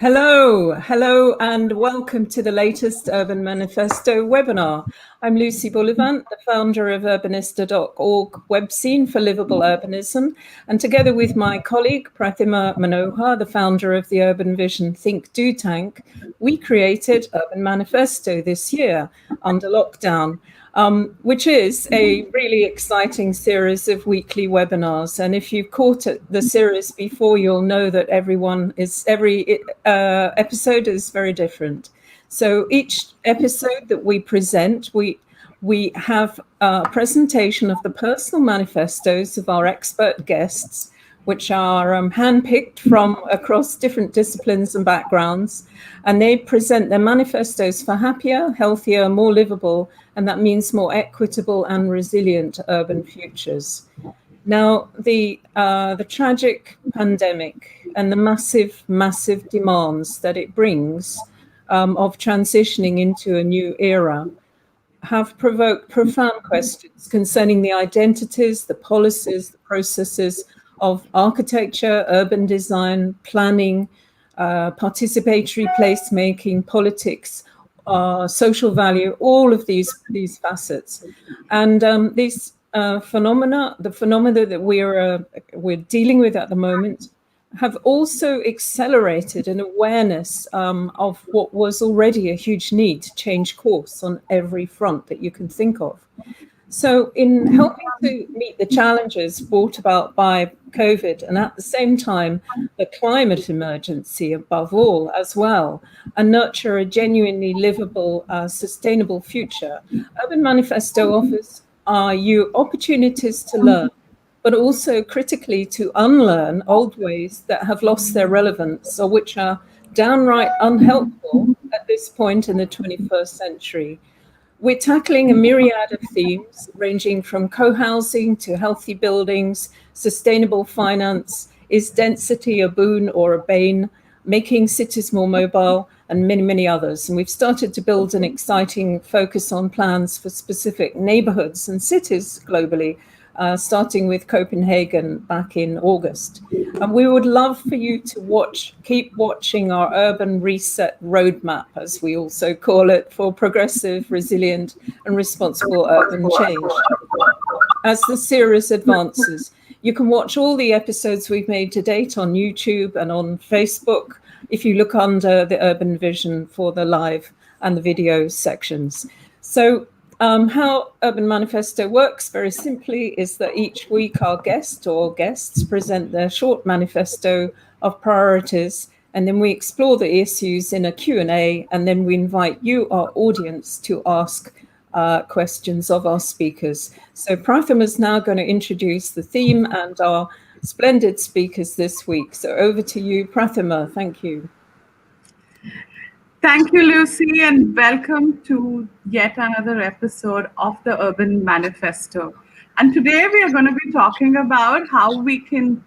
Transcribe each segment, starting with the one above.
Hello, and welcome to the latest Urban Manifesto webinar. I'm Lucy Bullivant, the founder of urbanista.org webzine for livable urbanism, and together with my colleague Prathima Manohar, the founder of the Urban Vision Think Do Tank, we created Urban Manifesto this year under lockdown. Which is a really exciting series of weekly webinars. And if you've caught the series before, you'll know that every episode is very different. So each episode that we present, we have a presentation of the personal manifestos of our expert guests, which are handpicked from across different disciplines and backgrounds. And they present their manifestos for happier, healthier, more livable, and that means more equitable and resilient urban futures. Now, the tragic pandemic and the massive demands that it brings of transitioning into a new era have provoked profound questions concerning the identities, the policies, the processes of architecture, urban design, planning, participatory placemaking, politics, social value, all of these facets. And these the phenomena that we're dealing with at the moment have also accelerated an awareness of what was already a huge need to change course on every front that you can think of. So in helping to meet the challenges brought about by COVID and at the same time, the climate emergency above all as well, and nurture a genuinely livable, sustainable future, Urban Manifesto offers you opportunities to learn, but also critically to unlearn old ways that have lost their relevance or which are downright unhelpful at this point in the 21st century. We're tackling a myriad of themes ranging from co-housing to healthy buildings, sustainable finance, is density a boon or a bane, making cities more mobile, and many others. And we've started to build an exciting focus on plans for specific neighborhoods and cities globally, starting with Copenhagen back in August. And we would love for you to keep watching our urban reset roadmap, as we also call it, for progressive, resilient, and responsible urban change. As the series advances, you can watch all the episodes we've made to date on YouTube and on Facebook if you look under the Urban Vision for the live and the video sections. So how Urban Manifesto works very simply is that each week our guest or guests present their short manifesto of priorities, and then we explore the issues in a Q&A, and then we invite you, our audience, to ask questions of our speakers. So Prathima is now going to introduce the theme and our splendid speakers this week. So over to you, Prathima. Thank you. Thank you, Lucy, and welcome to yet another episode of the Urban Manifesto. And today we are going to be talking about how we can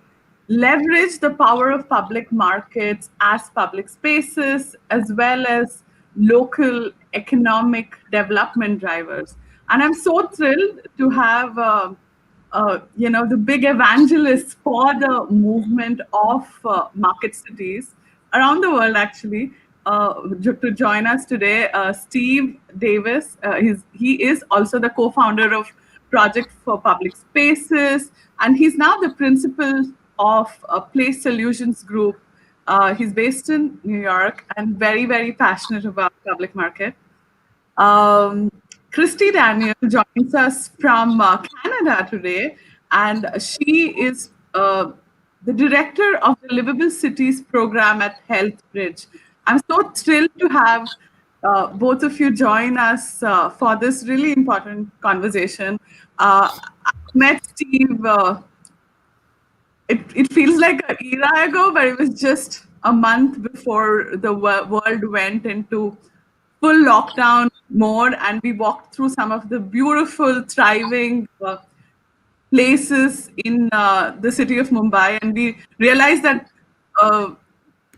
leverage the power of public markets as public spaces, as well as local economic development drivers. And I'm so thrilled to have the big evangelists for the movement of market cities around the world, actually, to join us today. Steve Davies, he is also the co-founder of Project for Public Spaces, and he's now the principal of Place Solutions Group. He's based in New York and very passionate about public market. Christy Daniel joins us from Canada today, and she is the director of the Livable Cities program at HealthBridge. I'm so thrilled to have both of you join us for this really important conversation. I met Steve, it feels like an era ago, but it was just a month before the world went into full lockdown mode, and we walked through some of the beautiful, thriving places in the city of Mumbai, and we realized that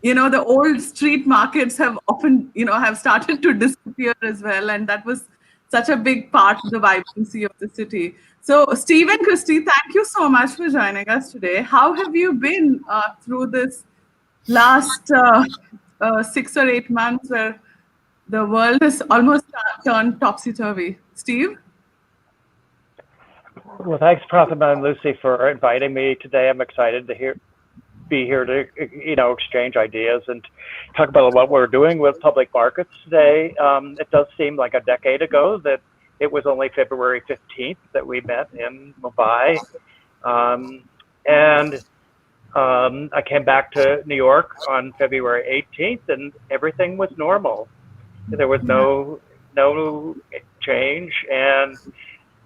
the old street markets have often have started to disappear as well, and that was such a big part of the vibrancy of the city. So Steve and Christy, thank you so much for joining us today. How have you been through this last 6 or 8 months where the world has almost turned topsy-turvy. Steve? Well, thanks, Prathama and Lucy, for inviting me today. I'm excited to be here to exchange ideas and talk about what we're doing with public markets today. It does seem like a decade ago that it was only February 15th that we met in Mumbai, and I came back to New York on February 18th, and everything was normal. There was no change, and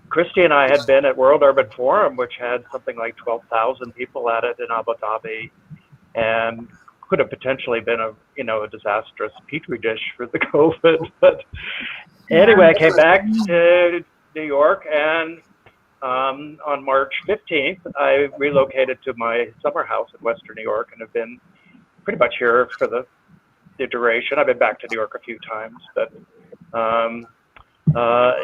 Christy and I had been at World Urban Forum, which had something like 12,000 people at it in Abu Dhabi, and could have potentially been a disastrous petri dish for the COVID. But anyway, I came back to New York, and on March 15th, I relocated to my summer house in Western New York, and have been pretty much here for the duration. I've been back to New York a few times, but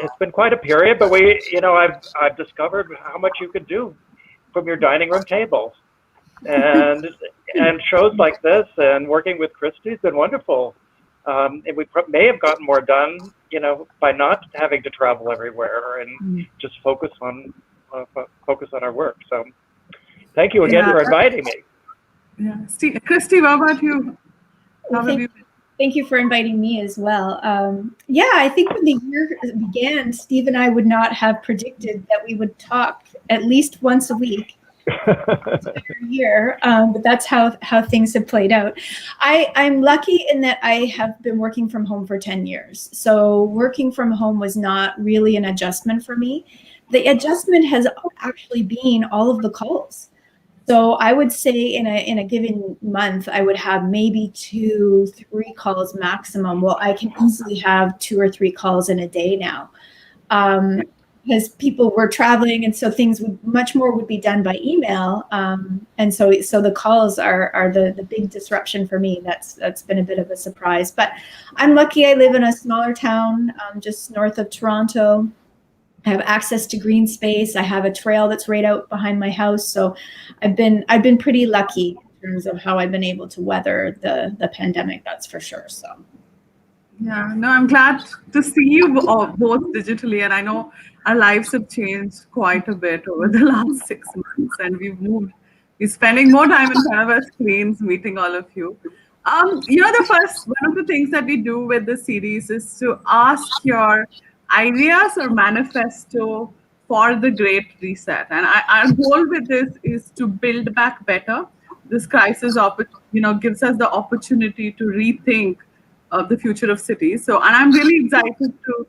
it's been quite a period. But I've discovered how much you can do from your dining room table, and shows like this and working with Christy's been wonderful. And we may have gotten more done, by not having to travel everywhere and just focus on our work. So, thank you again for inviting me. Yeah, Christy, what about you? Thank you for inviting me as well. I think when the year began, Steve and I would not have predicted that we would talk at least once a week every year, but that's how things have played out. I'm lucky in that I have been working from home for 10 years. So working from home was not really an adjustment for me. The adjustment has actually been all of the calls. So I would say in a given month, I would have maybe 2-3 calls maximum. Well, I can easily have 2 or 3 calls in a day now, because people were traveling, and so things much more would be done by email. And so the calls are the big disruption for me. That's been a bit of a surprise. But I'm lucky. I live in a smaller town just north of Toronto. I have access to green space. I have a trail that's right out behind my house. So I've been pretty lucky in terms of how I've been able to weather the pandemic, that's for sure. So yeah, no, I'm glad to see you both digitally, and I know our lives have changed quite a bit over the last 6 months, and we're spending more time in front of our screens meeting all of you. One of the things that we do with the series is to ask your ideas or manifesto for the Great Reset. And our goal with this is to build back better. This crisis gives us the opportunity to rethink the future of cities. And I'm really excited to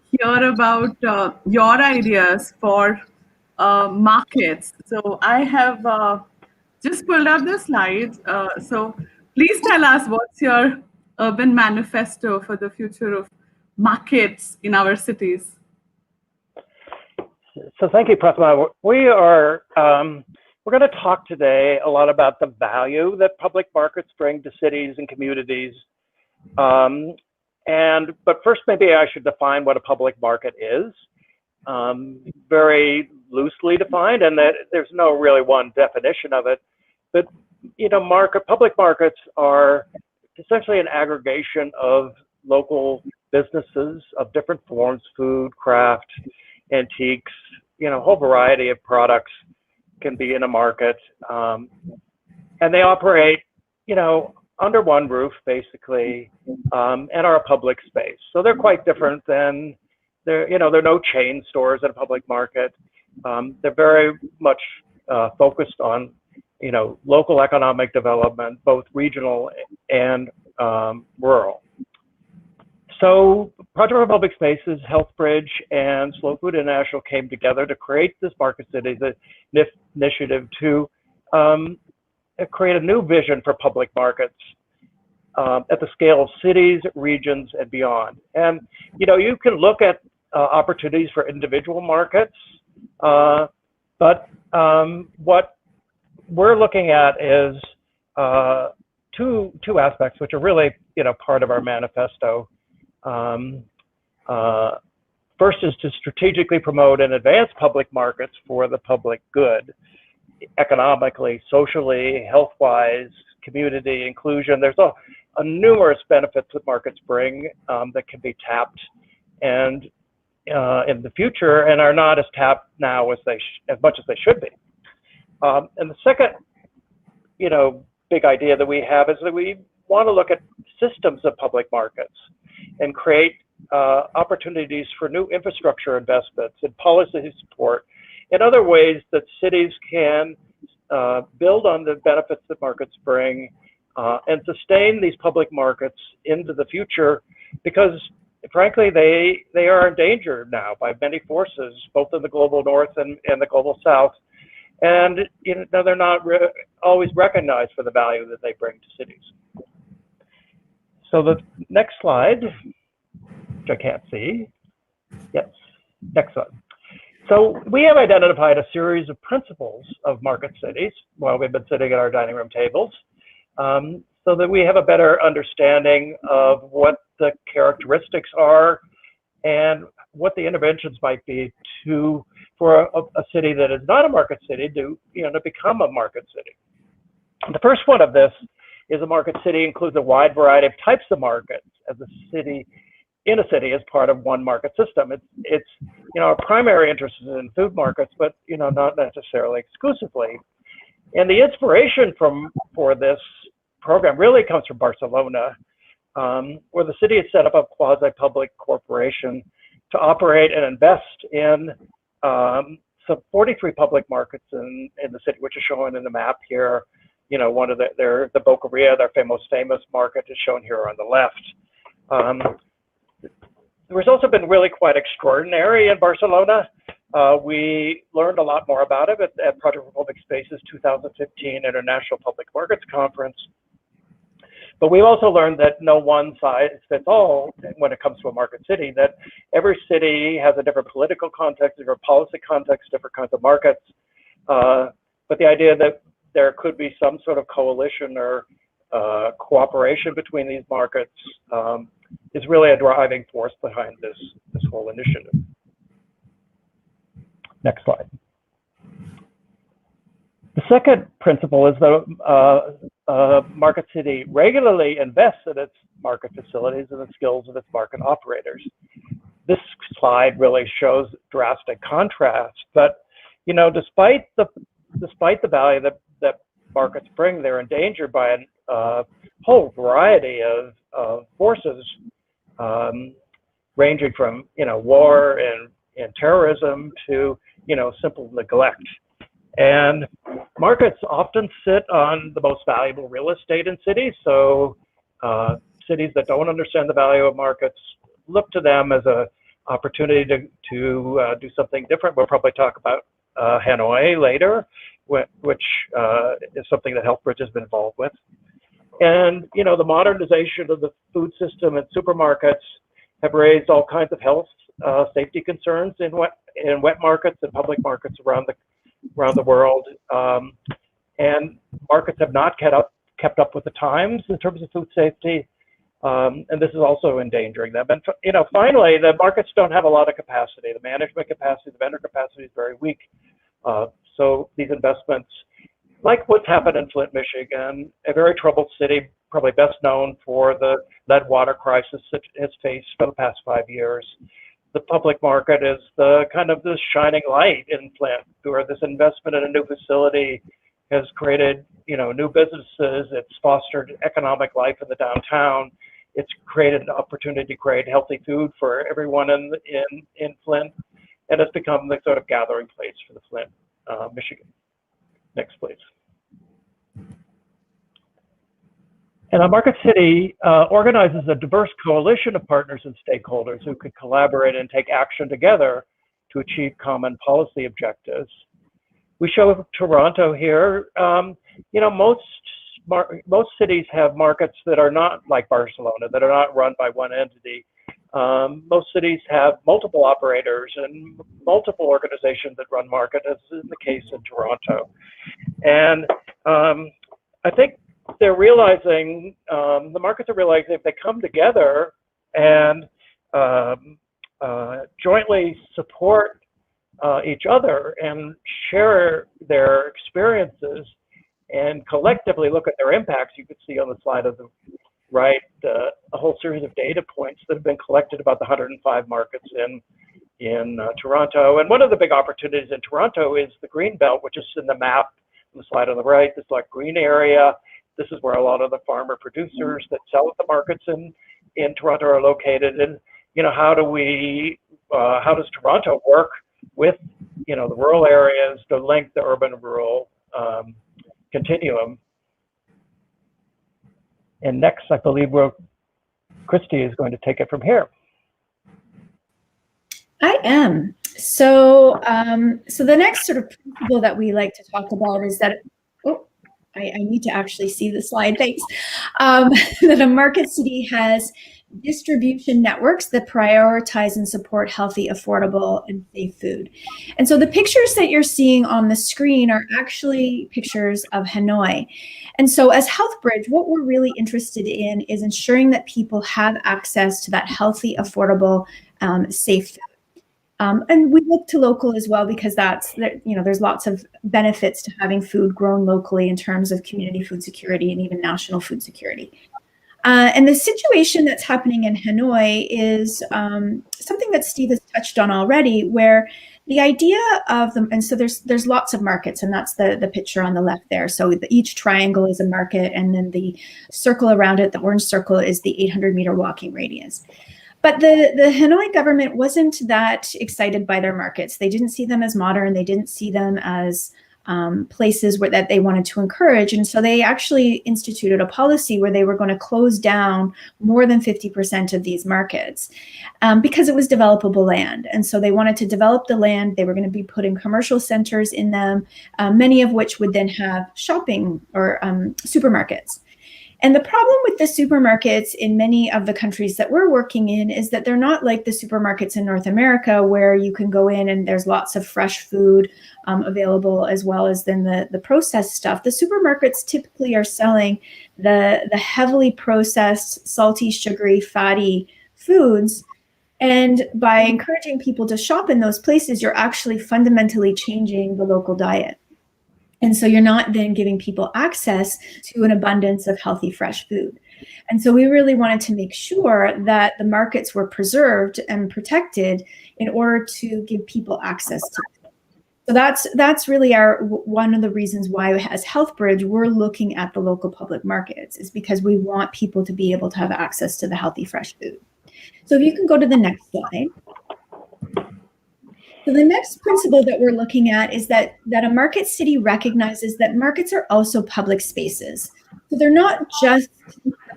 hear about your ideas for markets. So I have just pulled up the slides. So please tell us, what's your urban manifesto for the future of markets in our cities? So thank you, Prathama. We're going to talk today a lot about the value that public markets bring to cities and communities. But first, maybe I should define what a public market is. Very loosely defined, and that there's no really one definition of it. But public markets are essentially an aggregation of local businesses of different forms: food, craft, antiques, a whole variety of products can be in a market. And they operate, under one roof, basically, and are a public space. So they're quite different than, there are no chain stores at a public market. They're very much focused on, local economic development, both regional and rural. So Project for Public Spaces, Healthbridge, and Slow Food International came together to create this Market Cities initiative to create a new vision for public markets at the scale of cities, regions, and beyond. And, you can look at opportunities for individual markets, but what we're looking at is two aspects, which are really, part of our manifesto. First is to strategically promote and advance public markets for the public good, economically, socially, health-wise, community, inclusion. There's a numerous benefits that markets bring that can be tapped and in the future, and are not as tapped now as much as they should be. And the second, big idea that we have is that we want to look at systems of public markets and create opportunities for new infrastructure investments and policy support and other ways that cities can build on the benefits that markets bring and sustain these public markets into the future, because frankly, they are endangered now by many forces, both in the global north and the global south. And they're not always recognized for the value that they bring to cities. So the next slide, which I can't see. Yes, next slide. So we have identified a series of principles of market cities while we've been sitting at our dining room tables, so that we have a better understanding of what the characteristics are and what the interventions might be for a city that is not a market city to become a market city. And the first one of this is a market city includes a wide variety of types of markets as a city is part of one market system. It's our primary interest is in food markets, but not necessarily exclusively. And the inspiration for this program really comes from Barcelona, where the city has set up a quasi-public corporation to operate and invest in some 43 public markets in the city, which is shown in the map here. One of the Boqueria, their famous market, is shown here on the left. The results have been really quite extraordinary in Barcelona. We learned a lot more about it at Project for Public Space's 2015 International Public Markets Conference. But we've also learned that no one size fits all when it comes to a market city, that every city has a different political context, different policy context, different kinds of markets. But the idea that there could be some sort of coalition or cooperation between these markets is really a driving force behind this whole initiative. Next slide. The second principle is that a market city regularly invests in its market facilities and the skills of its market operators. This slide really shows drastic contrast, but despite the value that markets bring, they're endangered by a whole variety of forces, ranging from war and terrorism to simple neglect. And markets often sit on the most valuable real estate in cities. So cities that don't understand the value of markets look to them as an opportunity to do something different. We'll probably talk about Hanoi later, which is something that Healthbridge has been involved with. And the modernization of the food system and supermarkets have raised all kinds of health safety concerns in wet markets and public markets around the world, and markets have not kept up with the times in terms of food safety, and this is also endangering them. And finally, the markets don't have a lot of capacity. The management capacity, the vendor capacity is very weak. So these investments, like what's happened in Flint, Michigan, a very troubled city, probably best known for the lead water crisis it has faced for the past 5 years. The public market is the shining light in Flint, where this investment in a new facility has created, new businesses. It's fostered economic life in the downtown. It's created an opportunity to create healthy food for everyone in Flint, and it's become the sort of gathering place for the Flint, Michigan. Next, please. And a market city organizes a diverse coalition of partners and stakeholders who could collaborate and take action together to achieve common policy objectives. We show Toronto here. Most cities have markets that are not like Barcelona, that are not run by one entity. Most cities have multiple operators and multiple organizations that run market, as is the case in Toronto. And I think they're realizing, the markets are realizing if they come together and jointly support each other and share their experiences and collectively look at their impacts. You could see on the slide of the right a whole series of data points that have been collected about the 105 markets in Toronto. And one of the big opportunities in Toronto is the green belt, which is in the map on the slide on the right. This like green area. This is where a lot of the farmer producers that sell at the markets in Toronto are located. And how does Toronto work with the rural areas to link the urban-rural continuum? And next, I believe Christy is going to take it from here. I am. So the next sort of principle that we like to talk about is that, I need to actually see the slide, thanks. That a market city has distribution networks that prioritize and support healthy, affordable, and safe food. And so the pictures that you're seeing on the screen are actually pictures of Hanoi. And so as HealthBridge, what we're really interested in is ensuring that people have access to that healthy, affordable, safe food. And we look to local as well, because there's lots of benefits to having food grown locally in terms of community food security and even national food security. And the situation that's happening in Hanoi is something that Steve has touched on already, where the idea of them, and so there's lots of markets, and that's the picture on the left there. So each triangle is a market, and then the circle around it, the orange circle, is the 800-meter walking radius. But the Hanoi government wasn't that excited by their markets. They didn't see them as modern. They didn't see them as places that they wanted to encourage. And so they actually instituted a policy where they were going to close down more than 50% of these markets because it was developable land. And so they wanted to develop the land. They were going to be putting commercial centers in them, many of which would then have shopping or supermarkets. And the problem with the supermarkets in many of the countries that we're working in is that they're not like the supermarkets in North America, where you can go in and there's lots of fresh food available, as well as then the processed stuff. The supermarkets typically are selling the heavily processed, salty, sugary, fatty foods. And by encouraging people to shop in those places, you're actually fundamentally changing the local diet. And so you're not then giving people access to an abundance of healthy, fresh food. And so we really wanted to make sure that the markets were preserved and protected in order to give people access to it. So that's really one of the reasons why, as HealthBridge, we're looking at the local public markets, is because we want people to be able to have access to the healthy, fresh food. So if you can go to the next slide. So the next principle that we're looking at is that a market city recognizes that markets are also public spaces. So they're not just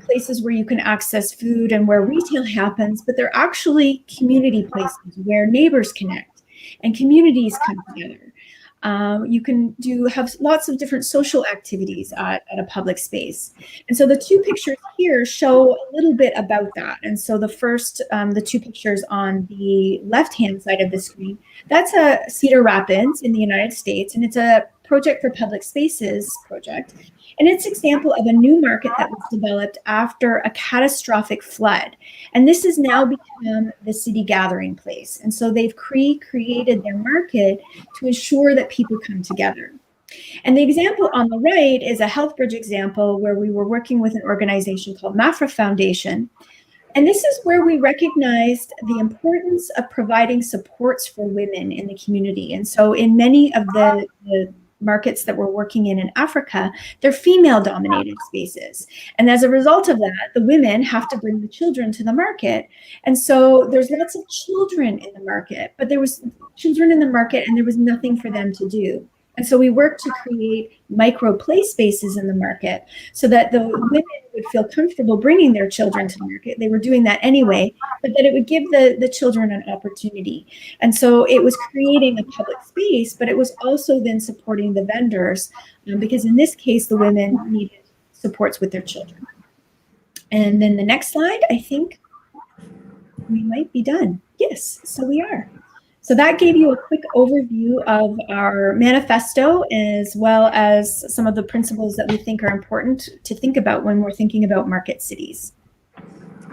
places where you can access food and where retail happens, but they're actually community places where neighbors connect and communities come together. You can have lots of different social activities at a public space. And so the two pictures here show a little bit about that. And so the first, the two pictures on the left-hand side of the screen, that's a Cedar Rapids in the United States, and it's a Project for Public Spaces project. And it's an example of a new market that was developed after a catastrophic flood. And this has now become the city gathering place. And so they've created their market to ensure that people come together. And the example on the right is a HealthBridge example where we were working with an organization called Mafra Foundation. And this is where we recognized the importance of providing supports for women in the community. And so in many of the markets that we're working in Africa, they're female-dominated spaces. And as a result of that, the women have to bring the children to the market. And so there's lots of children in the market, but there was children in the market and there was nothing for them to do. And so we worked to create micro play spaces in the market so that the women would feel comfortable bringing their children to the market. They were doing that anyway, but that it would give the children an opportunity. And so it was creating a public space, but it was also then supporting the vendors, because in this case, the women needed supports with their children. And then the next slide, I think we might be done. Yes, so we are. So that gave you a quick overview of our manifesto, as well as some of the principles that we think are important to think about when we're thinking about market cities.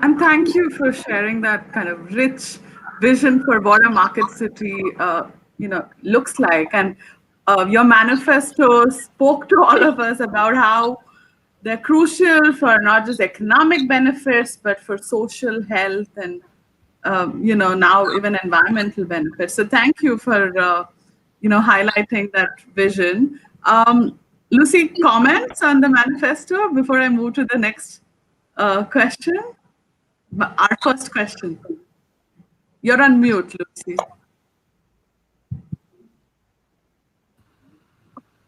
And thank you for sharing that kind of rich vision for what a market city looks like. And your manifesto spoke to all of us about how they're crucial for not just economic benefits, but for social health and, now even environmental benefits. So thank you for, highlighting that vision. Lucy, comments on the manifesto before I move to the next question? Our first question. You're on mute, Lucy.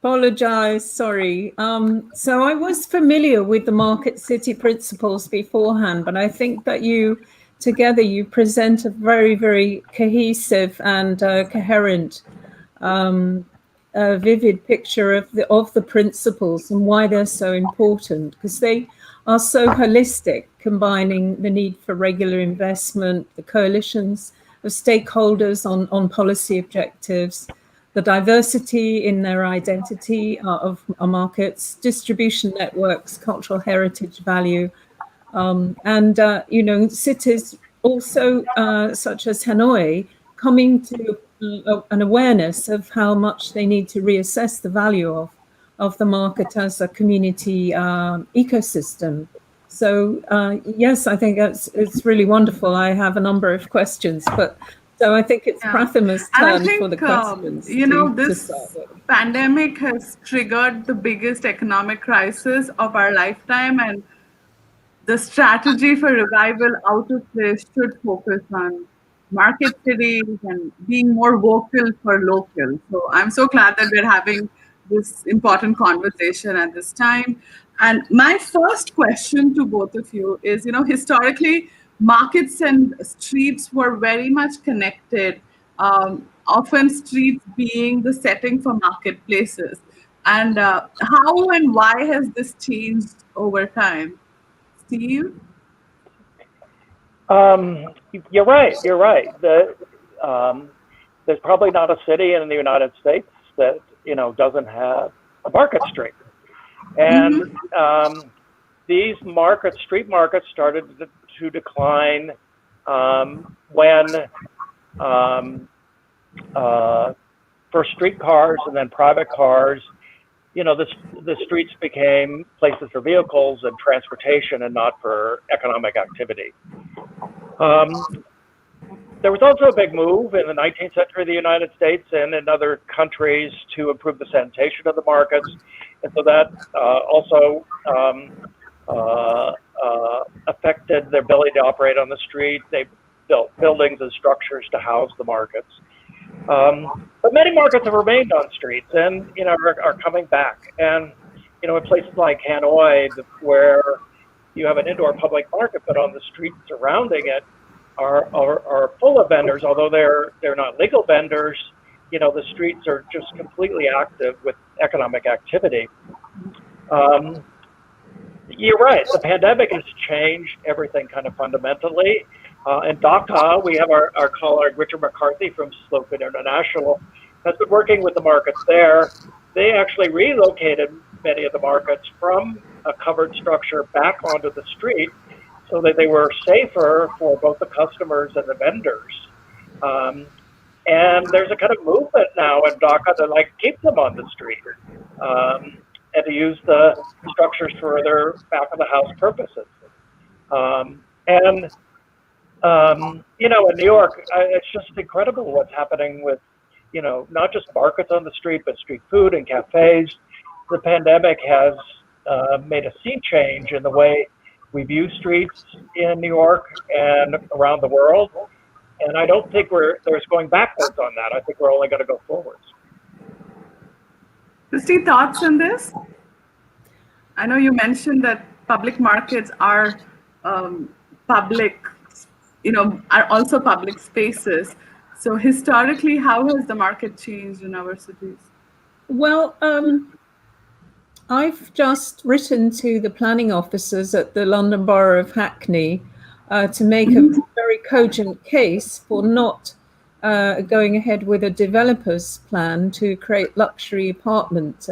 Apologize, sorry. So I was familiar with the market city principles beforehand, but I think that you present a very, very cohesive and coherent, vivid picture of the principles and why they're so important, because they are so holistic, combining the need for regular investment, the coalitions of stakeholders on policy objectives, the diversity in their identity of our markets, distribution networks, cultural heritage value, and cities also such as Hanoi coming to an awareness of how much they need to reassess the value of the market as a community ecosystem. So yes, I think it's really wonderful. I have a number of questions, but so I think it's Prathima's turn for the questions. This pandemic has triggered the biggest economic crisis of our lifetime, and the strategy for revival out of this should focus on market cities and being more vocal for local. So I'm so glad that we're having this important conversation at this time. And my first question to both of you is, historically, markets and streets were very much connected, often streets being the setting for marketplaces. And how and why has this changed over time? Steve? You're right. You're right. There's probably not a city in the United States that doesn't have a market street, and these street markets started to decline when for streetcars and then private cars. The streets became places for vehicles and transportation and not for economic activity. There was also a big move in the 19th century in the United States and in other countries to improve the sanitation of the markets. And so that also affected their ability to operate on the street. They built buildings and structures to house the markets. But many markets have remained on streets and are coming back. And in places like Hanoi, where you have an indoor public market, but on the streets surrounding it are full of vendors. Although they're not legal vendors, the streets are just completely active with economic activity. You're right. The pandemic has changed everything kind of fundamentally. In Dhaka, we have our colleague Richard McCarthy from Slope International has been working with the markets there. They actually relocated many of the markets from a covered structure back onto the street so that they were safer for both the customers and the vendors. And there's a kind of movement now in Dhaka to keep them on the street and to use the structures for their back of the house purposes. In New York, it's just incredible what's happening with, not just markets on the street, but street food and cafes. The pandemic has made a sea change in the way we view streets in New York and around the world. And I don't think there's going backwards on that. I think we're only going to go forwards. Christy, thoughts on this? I know you mentioned that public markets are are also public spaces. So historically, how has the market changed in our cities? Well, I've just written to the planning officers at the London Borough of Hackney to make a very cogent case for not going ahead with a developer's plan to create luxury apartment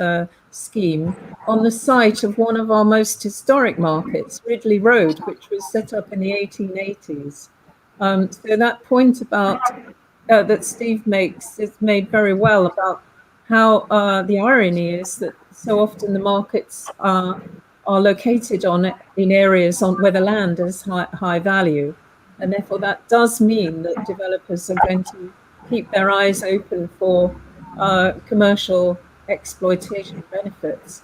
scheme on the site of one of our most historic markets, Ridley Road, which was set up in the 1880s. So that point about that Steve makes is made very well about how the irony is that so often the markets are located in areas where the land is high value, and therefore that does mean that developers are going to keep their eyes open for commercial exploitation benefits.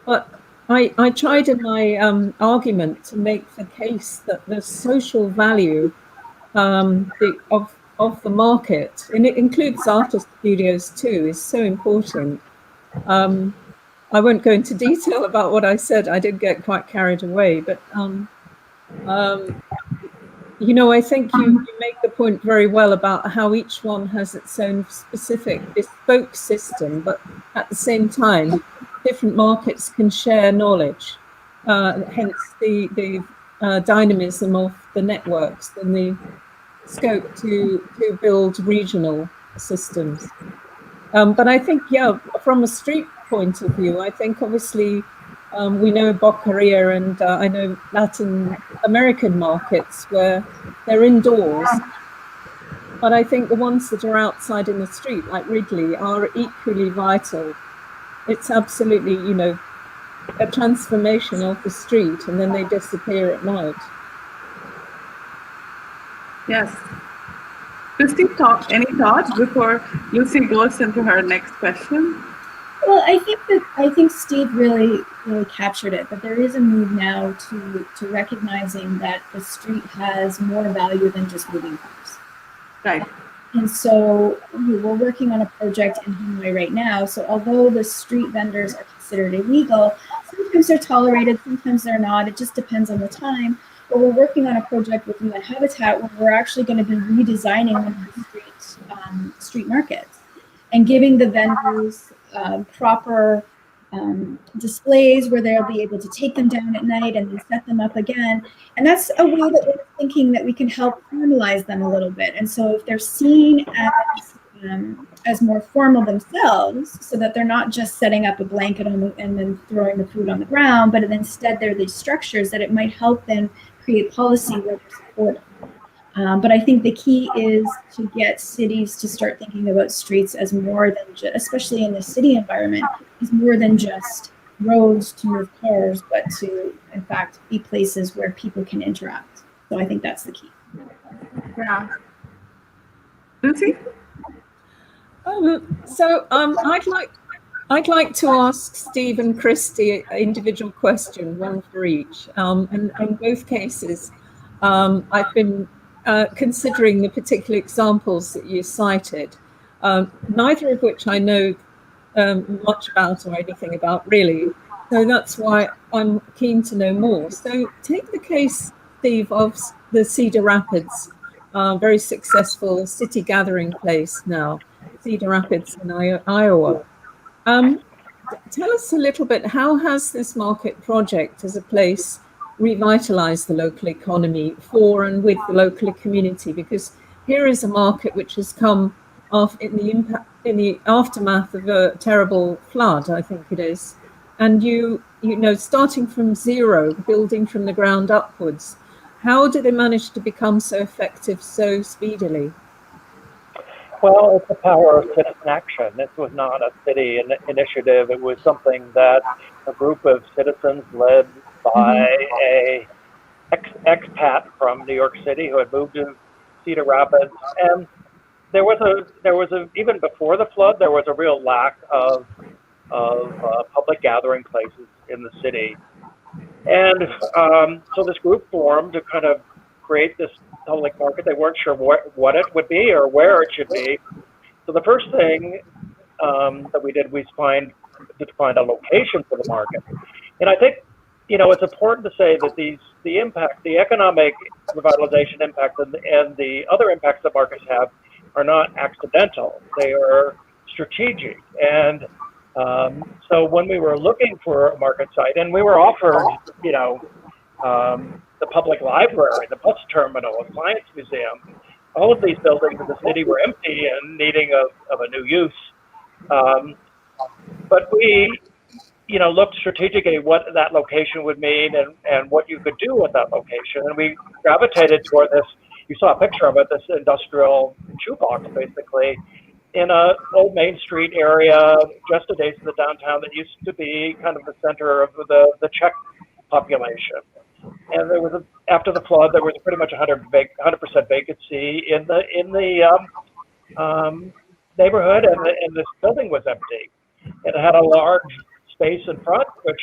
But I tried in my argument to make the case that the social value of the market, and it includes artist studios too, is so important. I won't go into detail about what I said. I did get quite carried away, but I think you make the point very well about how each one has its own specific bespoke system, but at the same time, different markets can share knowledge. Hence the dynamism of the networks and the scope to build regional systems. But I think, from a street point of view, I think obviously we know Boqueria and I know Latin American markets where they're indoors. But I think the ones that are outside in the street, like Wrigley, are equally vital. It's absolutely, a transformation of the street, and then they disappear at night. Yes. Christy, any thoughts before Lucy goes into her next question? Well, I think Steve really captured it. That there is a move now to recognizing that the street has more value than just moving cars. Right. And so we're working on a project in Hanoi right now. So although the street vendors are considered illegal, sometimes they're tolerated, sometimes they're not. It just depends on the time. But we're working on a project with UN Habitat where we're actually going to be redesigning one of the street markets and giving the vendors proper displays where they'll be able to take them down at night and then set them up again. And that's a way that we're thinking that we can help formalize them a little bit. And so if they're seen as more formal themselves, so that they're not just setting up a blanket and then throwing the food on the ground, but instead they're these structures that it might help them create policy where they're supportive. But I think the key is to get cities to start thinking about streets as more than just, especially in the city environment, is more than just roads to move cars, but to, in fact, be places where people can interact. So I think that's the key. Yeah. Lucy? I'd like to ask Steve and Christy an individual question, one for each. And in both cases, I've been considering the particular examples that you cited, neither of which I know much about or anything about, really. So that's why I'm keen to know more. So take the case, Steve, of the Cedar Rapids, very successful city gathering place now, Cedar Rapids in Iowa. Tell us a little bit, how has this market project as a place revitalize the local economy for and with the local community? Because here is a market which has come in the aftermath of a terrible flood, I think it is, and you know, starting from zero, building from the ground upwards. How did they manage to become so effective so speedily? Well, it's the power of citizen action. This was not a city initiative. It was something that a group of citizens led by a expat from New York City who had moved to Cedar Rapids. And there was a even before the flood, there was a real lack of public gathering places in the city. And so this group formed to kind of create this public market. They weren't sure what it would be or where it should be. So the first thing that we did was find a location for the market. And I think, you know, it's important to say that the impact, the economic revitalization impact and the other impacts that markets have are not accidental. They are strategic. And so when we were looking for a market site, and we were offered, you know, the public library, the bus terminal, a science museum, all of these buildings in the city were empty and needing of a new use. But we, you know, looked strategically what that location would mean and what you could do with that location. And we gravitated toward this, you saw a picture of it, this industrial shoebox, basically, in a old Main Street area just adjacent to the downtown that used to be kind of the center of the Czech population. And there was after the flood, there was pretty much 100% vacancy in the neighborhood, and this building was empty. It had a large space in front, which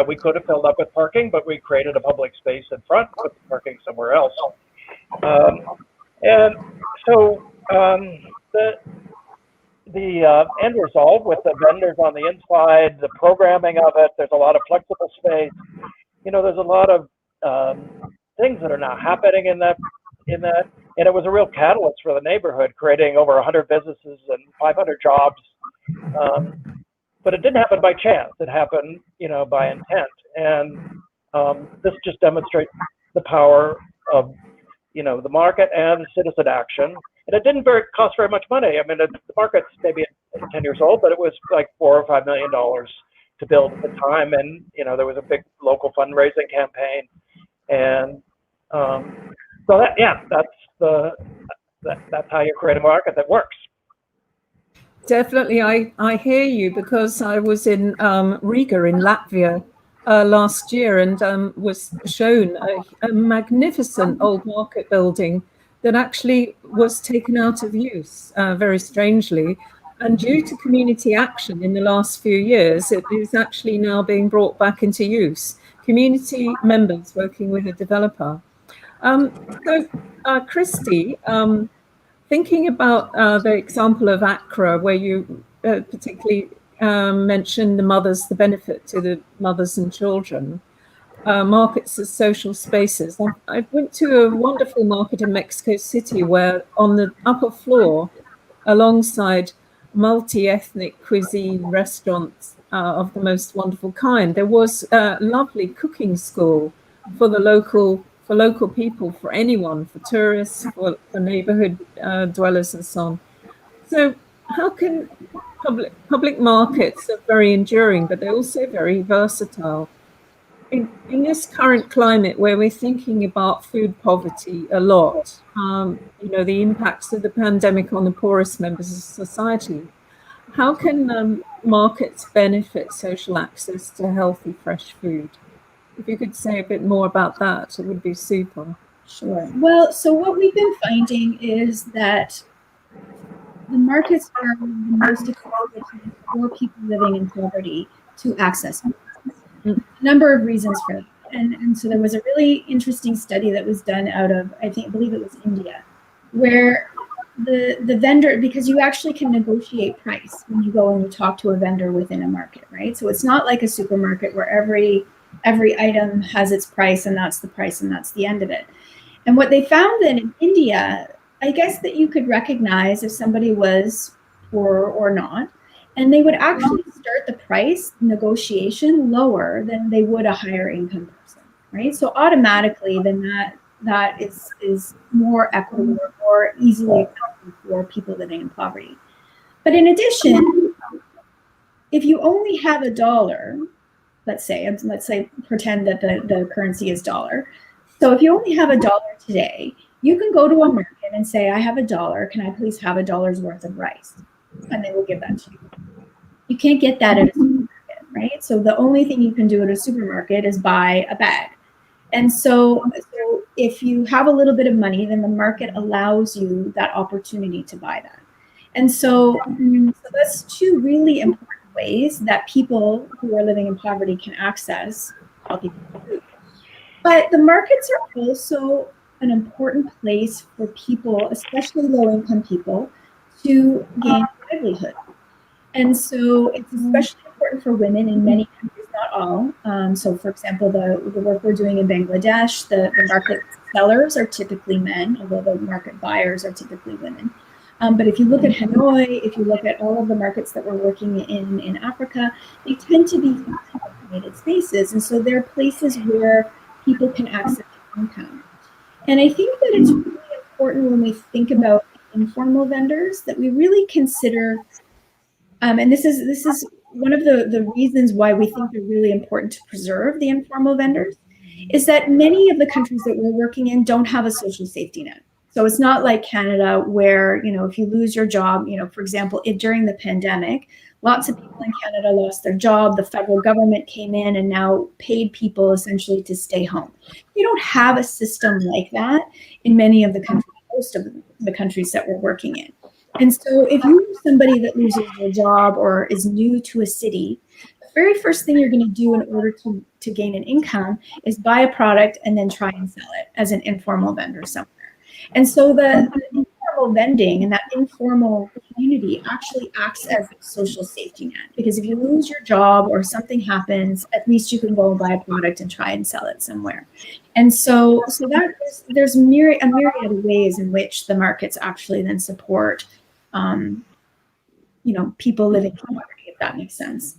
we could have filled up with parking, but we created a public space in front, put the parking somewhere else. And so the end result with the vendors on the inside, the programming of it, there's a lot of flexible space. There's a lot of things that are now happening in that, and it was a real catalyst for the neighborhood, creating over 100 businesses and 500 jobs. But it didn't happen by chance. It happened, by intent. And this just demonstrates the power of, the market and citizen action. And it didn't cost very much money. I mean, the market's maybe 10 years old, but it was like $4 or $5 million to build at the time. And, there was a big local fundraising campaign. And so that's how you create a market that works. Definitely, I hear you, because I was in Riga in Latvia last year and was shown a magnificent old market building that actually was taken out of use, very strangely. And due to community action in the last few years, it is actually now being brought back into use. Community members working with a developer. So, Christy, thinking about the example of Accra, where you particularly mentioned the benefit to the mothers and children, markets as social spaces. I went to a wonderful market in Mexico City where on the upper floor, alongside multi-ethnic cuisine restaurants of the most wonderful kind, there was a lovely cooking school for the local people, for anyone, for tourists, for neighborhood dwellers and so on. So how can public markets are very enduring, but they're also very versatile. In this current climate where we're thinking about food poverty a lot, the impacts of the pandemic on the poorest members of society, how can markets benefit social access to healthy, fresh food? If you could say a bit more about that, it would be super. Sure. Well, so what we've been finding is that the markets are the most accessible for people living in poverty to access. A number of reasons for that. And so there was a really interesting study that was done out of, I believe it was India, where the vendor, because you actually can negotiate price when you go and you talk to a vendor within a market, right? So it's not like a supermarket where every item has its price and that's the price and that's the end of it. And what they found then in India, I guess that you could recognize if somebody was poor or not, and they would actually start the price negotiation lower than they would a higher income person, right? So automatically then that is more equitable or easily accessible for people living in poverty. But in addition, if you only have $1, let's say pretend that the currency is dollar. So if you only have $1 today, you can go to a market and say, I have $1. Can I please have $1's worth of rice? And they will give that to you. You can't get that at a supermarket, right? So the only thing you can do at a supermarket is buy a bag. And so if you have a little bit of money, then the market allows you that opportunity to buy that. And so that's two really important ways that people who are living in poverty can access healthy food. But the markets are also an important place for people, especially low-income people, to gain livelihood. And so it's especially important for women in many countries, not all. So for example, the work we're doing in Bangladesh, the market sellers are typically men, although the market buyers are typically women. But if you look at Hanoi, if you look at all of the markets that we're working in Africa, they tend to be automated spaces. And so they're places where people can access income. And I think that it's really important when we think about informal vendors that we really consider, and this is one of the reasons why we think they're really important to preserve the informal vendors, is that many of the countries that we're working in don't have a social safety net. So it's not like Canada where, if you lose your job, for example, during the pandemic, lots of people in Canada lost their job. The federal government came in and now paid people essentially to stay home. We don't have a system like that in many of the countries, most of the countries that we're working in. And so if you're somebody that loses their job or is new to a city, the very first thing you're going to do in order to gain an income is buy a product and then try and sell it as an informal vendor somewhere. And so the informal vending and that informal community actually acts as a social safety net, because if you lose your job or something happens, at least you can go and buy a product and try and sell it somewhere. And so there's a myriad of ways in which the markets actually then support, people living in poverty, if that makes sense.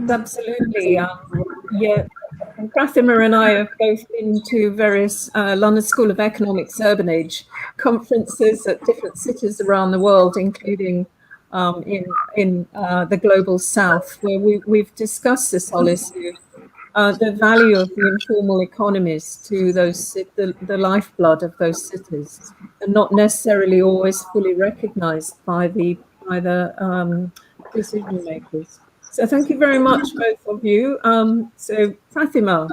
Absolutely. Yeah. And Prathima and I have both been to various London School of Economics Urban Age conferences at different cities around the world, including in the global south, where we've discussed this whole issue, the value of the informal economies to the lifeblood of those cities, and not necessarily always fully recognized by the decision makers. So thank you very much, both of you. So Prathima.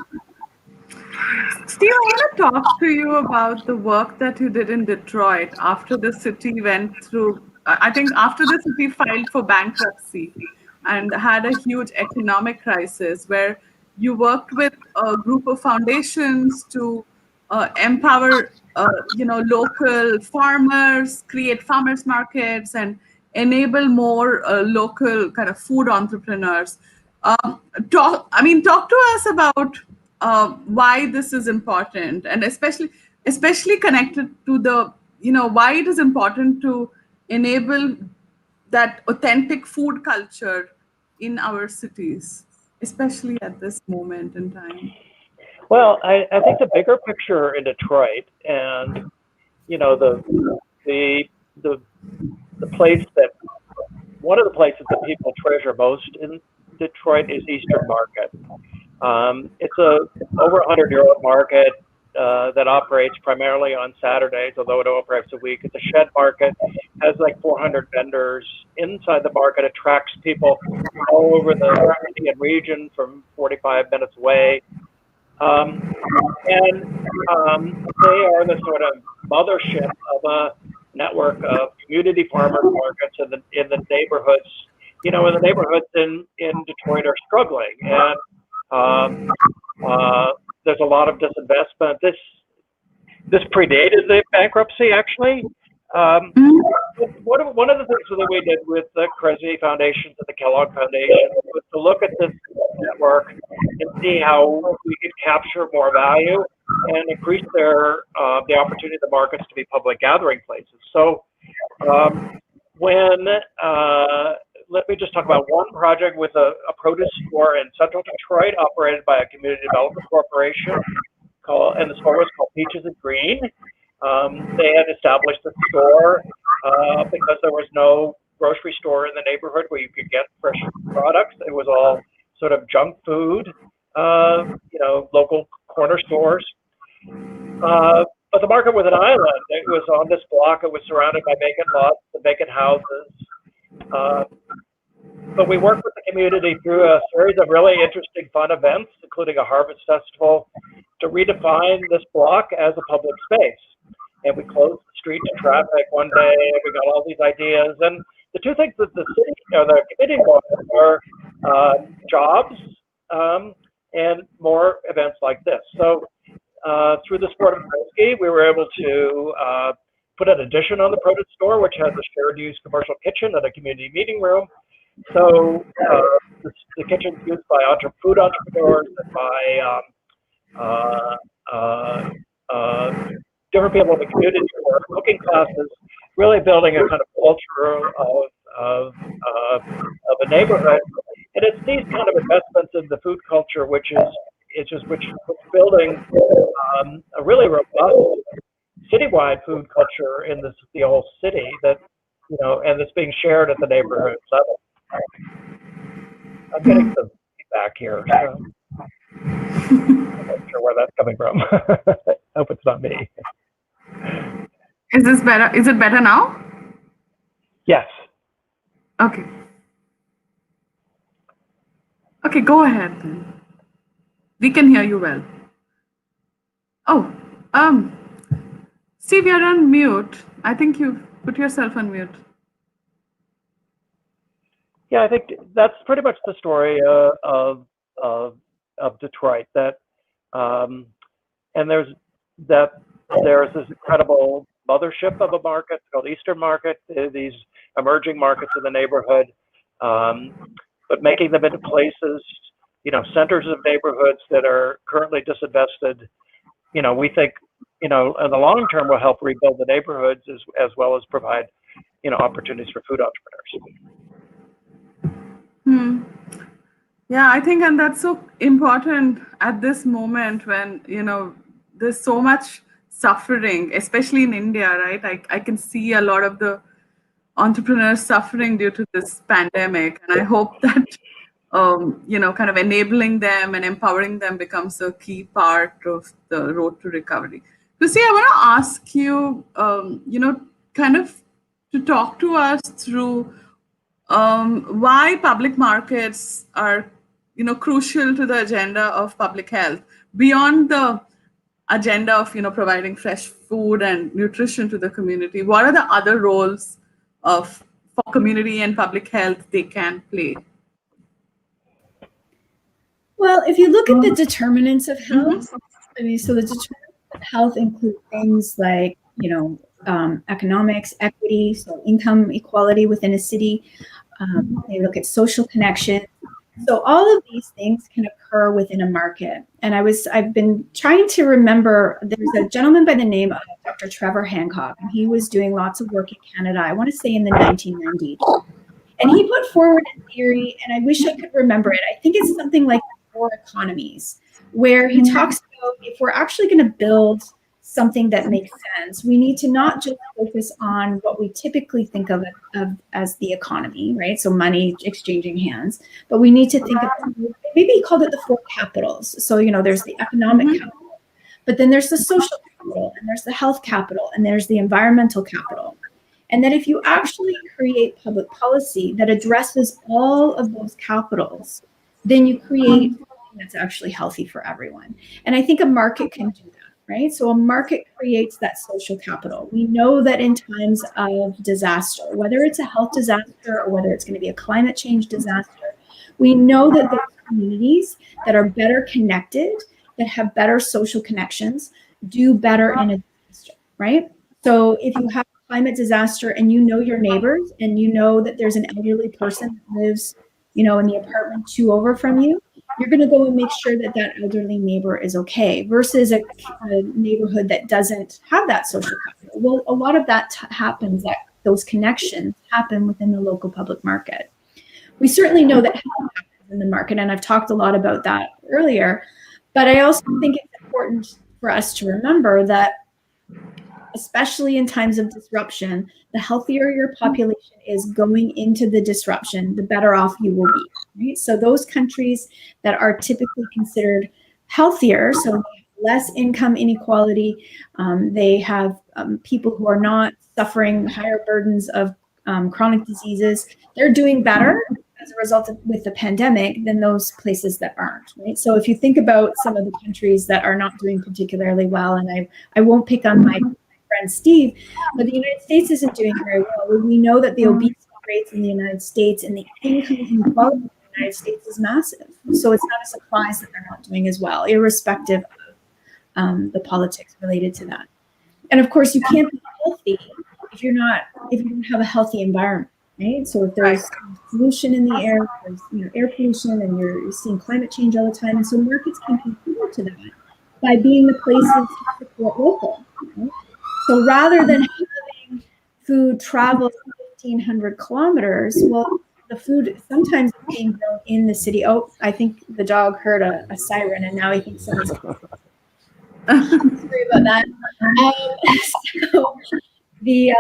Steve, I want to talk to you about the work that you did in Detroit after the city went through, I think after the city filed for bankruptcy and had a huge economic crisis, where you worked with a group of foundations to empower, local farmers, create farmers markets, and enable more local kind of food entrepreneurs. Talk to us about why this is important, and especially connected to the, why it is important to enable that authentic food culture in our cities, especially at this moment in time. Well, I think the bigger picture in Detroit, and the place that one of the places that people treasure most in Detroit is Eastern Market. It's a over 100-year-old market that operates primarily on Saturdays, although it operates a week. It's a shed market, has like 400 vendors inside the market, attracts people all over the Indian region from 45 minutes away. And they are the sort of mothership of a network of community farmer markets in the neighborhoods. And the neighborhoods in Detroit are struggling, and there's a lot of disinvestment. This predated the bankruptcy, actually. One of the things that we did with the Kresge Foundation and the Kellogg Foundation was to look at this network and see how we could capture more value and increase the opportunity of the markets to be public gathering places. So let me just talk about one project with a produce store in central Detroit operated by a community development corporation, and the store was called Peaches and Green. They had established a store because there was no grocery store in the neighborhood where you could get fresh products. It was all sort of junk food, local corner stores. But the market was an island. It was on this block. It was surrounded by vacant lots and vacant houses. But we worked with the community through a series of really interesting, fun events, including a harvest festival, to redefine this block as a public space. And we closed the street to traffic one day, and we got all these ideas. And the two things that the city, the committee wanted were jobs and more events like this. So through the support of Kresge, we were able to put an addition on the produce store, which has a shared use commercial kitchen and a community meeting room. So the kitchen's used by food entrepreneurs and by different people in the community who are cooking classes, really building a kind of culture of a neighborhood. And it's these kind of investments in the food culture, which is building a really robust citywide food culture in the whole city that, and it's being shared at the neighborhood level. I'm getting some feedback here, so I'm not sure where that's coming from. I hope it's not me. Is this better? Is it better now? Yes. Okay. Okay, go ahead then. We can hear you well. Oh, Steve, you're on mute. I think you put yourself on mute. Yeah, I think that's pretty much the story of Detroit. And there's this incredible mothership of a market called Eastern Market. These emerging markets in the neighborhood, but making them into places, centers of neighborhoods that are currently disinvested. We think, in the long term will help rebuild the neighborhoods as well as provide, opportunities for food entrepreneurs. Yeah, I think, and that's so important at this moment when, there's so much suffering, especially in India, right? I can see a lot of the entrepreneurs suffering due to this pandemic. And I hope that, kind of enabling them and empowering them becomes a key part of the road to recovery. Lucy, I want to ask you, kind of to talk to us through why public markets are crucial to the agenda of public health beyond the agenda of providing fresh food and nutrition to the community. What are the other roles of for community and public health they can play? Well, if you look at the determinants of health, I mean, so the determinants of health include things like, economics, equity, so income equality within a city. They look at social connection. So all of these things can occur within a market. And I've been trying to remember, there's a gentleman by the name of Dr. Trevor Hancock, and he was doing lots of work in Canada, I want to say in the 1990s. And he put forward a theory, and I wish I could remember it. I think it's something like 4 economies, where he talks about if we're actually going to build something that makes sense, we need to not just focus on what we typically think of as the economy, right? So money exchanging hands, but we need to think of, maybe he called it the 4 capitals. So, there's the economic capital, but then there's the social capital, and there's the health capital, and there's the environmental capital. And that if you actually create public policy that addresses all of those capitals, then you create something that's actually healthy for everyone. And I think a market can do that, right? So a market creates that social capital. We know that in times of disaster, whether it's a health disaster or whether it's going to be a climate change disaster, we know that those communities that are better connected, that have better social connections, do better in a disaster, right? So if you have climate disaster and your neighbors and that there's an elderly person that lives, in the apartment 2 over from you, you're going to go and make sure that that elderly neighbor is okay versus a neighborhood that doesn't have that social capital. Well, a lot of that happens, that those connections happen within the local public market. We certainly know that happens in the market, and I've talked a lot about that earlier, but I also think it's important for us to remember that especially in times of disruption, the healthier your population is going into the disruption, the better off you will be, right? So those countries that are typically considered healthier, so less income inequality, they have people who are not suffering higher burdens of chronic diseases, they're doing better as a result of with the pandemic than those places that aren't, right? So if you think about some of the countries that are not doing particularly well, and I won't pick on my friend Steve, but the United States isn't doing very well. We know that the obesity rates in the United States and the income inequality in the United States is massive. So it's not a surprise that they're not doing as well, irrespective of the politics related to that. And of course, you can't be healthy if you don't have a healthy environment, right? So if there's pollution in the air, there's air pollution, and you're seeing climate change all the time, and so markets can contribute to that by being the places to support local. Right? So rather than having food travel 1,500 kilometers, well, the food sometimes is being grown in the city. Oh, I think the dog heard a siren, and now I think someone's sorry about that. So the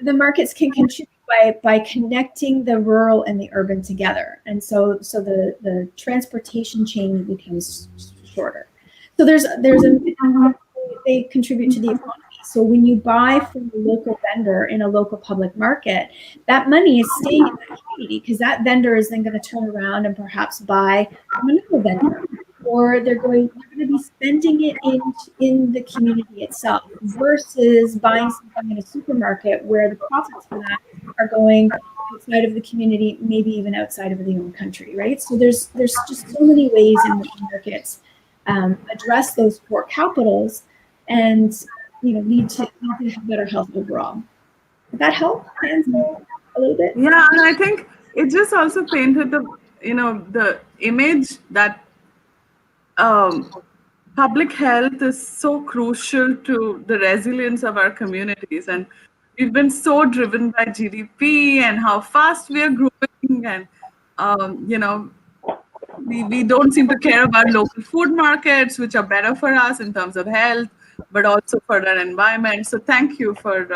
markets can contribute by connecting the rural and the urban together, and so the transportation chain becomes shorter. So there's they contribute to the economy. So when you buy from a local vendor in a local public market, that money is staying in that community because that vendor is then going to turn around and perhaps buy from another vendor, or they're going to be spending it in the community itself versus buying something in a supermarket where the profits for that are going outside of the community, maybe even outside of the own country, right? So there's just so many ways in which markets address those core capitals and lead to better health overall. Did that help answer a little bit? Yeah, and I think it just also painted the image that public health is so crucial to the resilience of our communities, and we've been so driven by GDP and how fast we are growing, and we don't seem to care about local food markets, which are better for us in terms of health, but also for our environment. So thank you for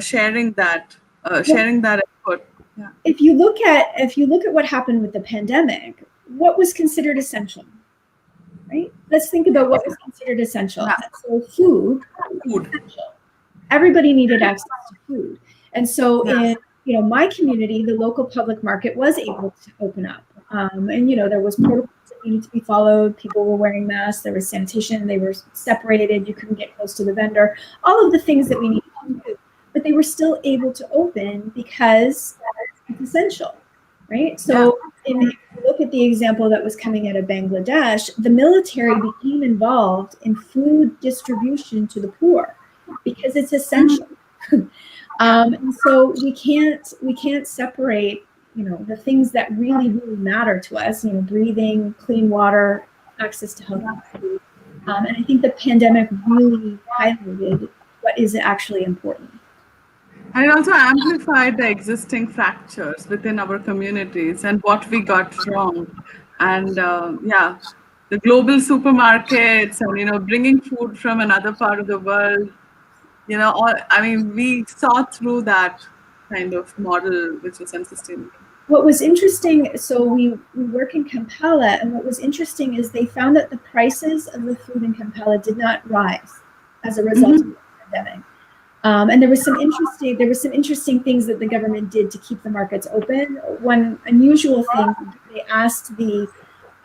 sharing that effort. Yeah. If you look at what happened with the pandemic, what was considered essential, right? Let's think about what was considered essential. Yeah. So food. Everybody needed access to food, and so in my community, the local public market was able to open up, and there was protocols that needed to be followed. People were wearing masks. There was sanitation. They were separated. You couldn't get close to the vendor. All of the things that we needed to do, but they were still able to open because it's essential, right? So if you look at the example that was coming out of Bangladesh, the military became involved in food distribution to the poor because it's essential. And so we can't separate, the things that really, really matter to us, breathing, clean water, access to healthy food. And I think the pandemic really highlighted what is actually important. And it also amplified the existing fractures within our communities and what we got wrong. And the global supermarkets and, bringing food from another part of the world, we saw through that kind of model, which was unsustainable. What was interesting, so we work in Kampala, and what was interesting is they found that the prices of the food in Kampala did not rise as a result of the pandemic. And there was some interesting things that the government did to keep the markets open. One unusual thing, they asked the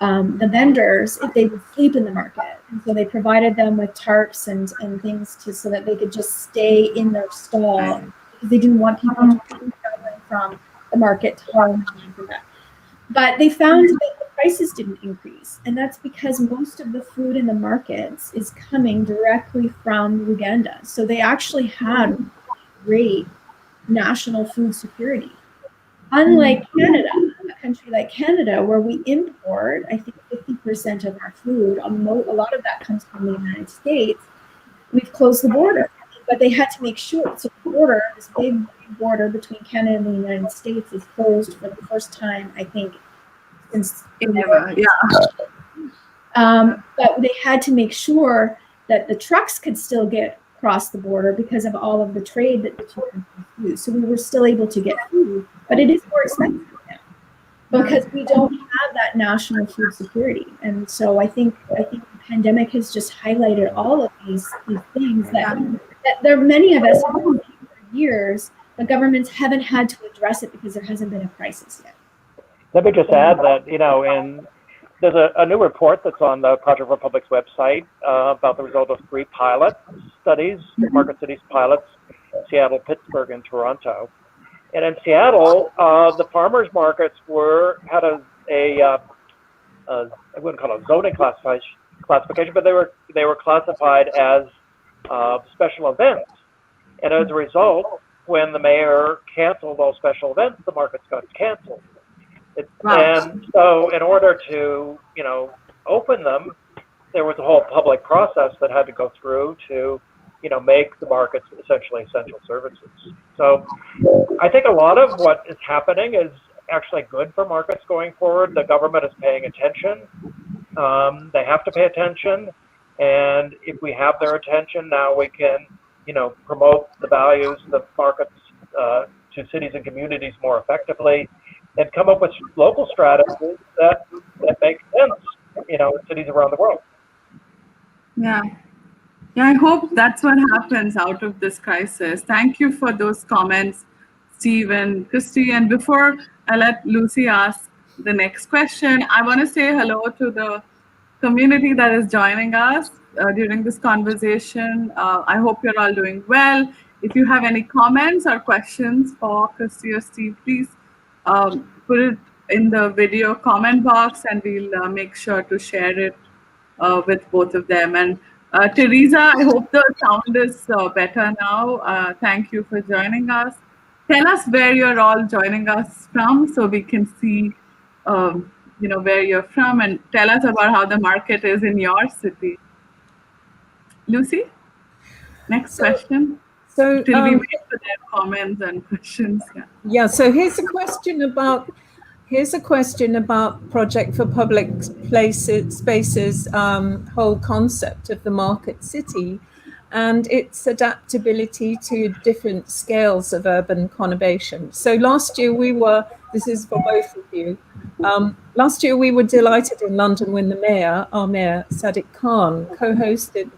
vendors if they would sleep in the market, and so they provided them with tarps and things so that they could just stay in their stall because they didn't want people to be traveling from the market to home. But they found that the prices didn't increase, and that's because most of the food in the markets is coming directly from Uganda. So they actually had great national food security. Unlike Canada, a country like Canada, where we import, I think 50% of our food, a lot of that comes from the United States, we've closed the border. But they had to make sure, so the border, this big border between Canada and the United States is closed for the first time, I think, since ever. But they had to make sure that the trucks could still get across the border because of all of the trade that the two countries do. So we were still able to get food, but it is more expensive now because we don't have that national food security. And so I think the pandemic has just highlighted all of these things that there are many of us who have been for years, but governments haven't had to address it because there hasn't been a crisis yet. Let me just add that, there's a new report that's on the Project Republic's website about the result of 3 pilot studies, market cities pilots, Seattle, Pittsburgh, and Toronto. And in Seattle, the farmers markets had I wouldn't call it zoning classification, but they were classified as special events. And as a result, when the mayor canceled those special events, the markets got canceled. And so in order to, open them, there was a whole public process that had to go through to, make the markets essentially essential services. So I think a lot of what is happening is actually good for markets going forward. The government is paying attention. They have to pay attention. And if we have their attention, now we can, promote the values of the markets to cities and communities more effectively, and come up with local strategies that make sense, in cities around the world. Yeah, Yeah, I hope that's what happens out of this crisis. Thank you for those comments, Steve and Christy. And before I let Lucy ask the next question, I want to say hello to the community that is joining us during this conversation. I hope you're all doing well. If you have any comments or questions for Christy or Steve, please put it in the video comment box and we'll make sure to share it with both of them. And Teresa, I hope the sound is better now. Thank you for joining us. Tell us where you're all joining us from so we can see, where you're from, and tell us about how the market is in your city. Lucy, next question. So Till we wait for their comments and questions. Yeah. So here's a question about Project for Public Spaces whole concept of the market city and its adaptability to different scales of urban conurbation. So last year this is for both of you. Last year we were delighted in London when our mayor Sadiq Khan co-hosted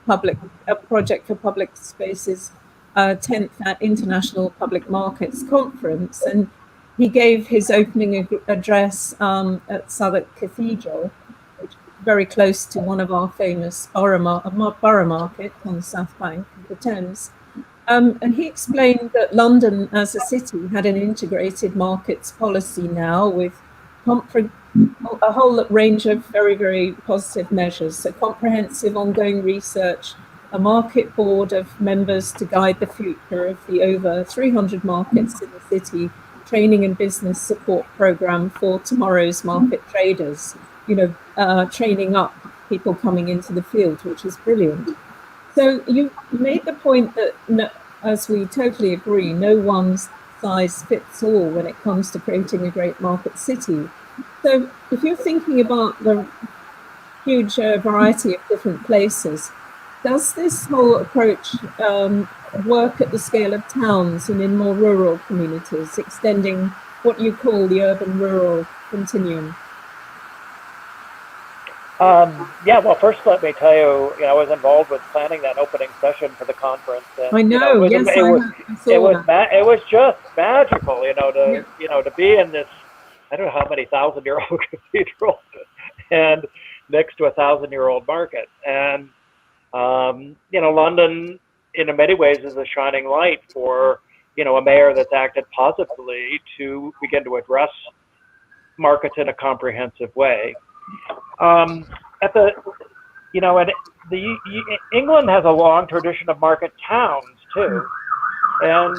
a Project for Public Spaces 10th International Public Markets Conference, and he gave his opening address at Southwark Cathedral, which is very close to one of our famous borough market on the South Bank of the Thames. And he explained that London as a city had an integrated markets policy now with a whole range of very, very positive measures. So comprehensive ongoing research, a market board of members to guide the future of the over 300 markets in the city, training and business support program for tomorrow's market traders, training up people coming into the field, which is brilliant. So you made the point that, as we totally agree, no one size fits all when it comes to creating a great market city. So if you're thinking about the huge variety of different places, does this whole approach work at the scale of towns and in more rural communities, extending what you call the urban-rural continuum? Well, first let me tell you, I was involved with planning that opening session for the conference. And, I know, it was just magical, to be in this, I don't know how many 1,000-year-old cathedral and next to a 1,000-year-old market. And, London, in many ways, is a shining light for, a mayor that's acted positively to begin to address markets in a comprehensive way. England has a long tradition of market towns too, and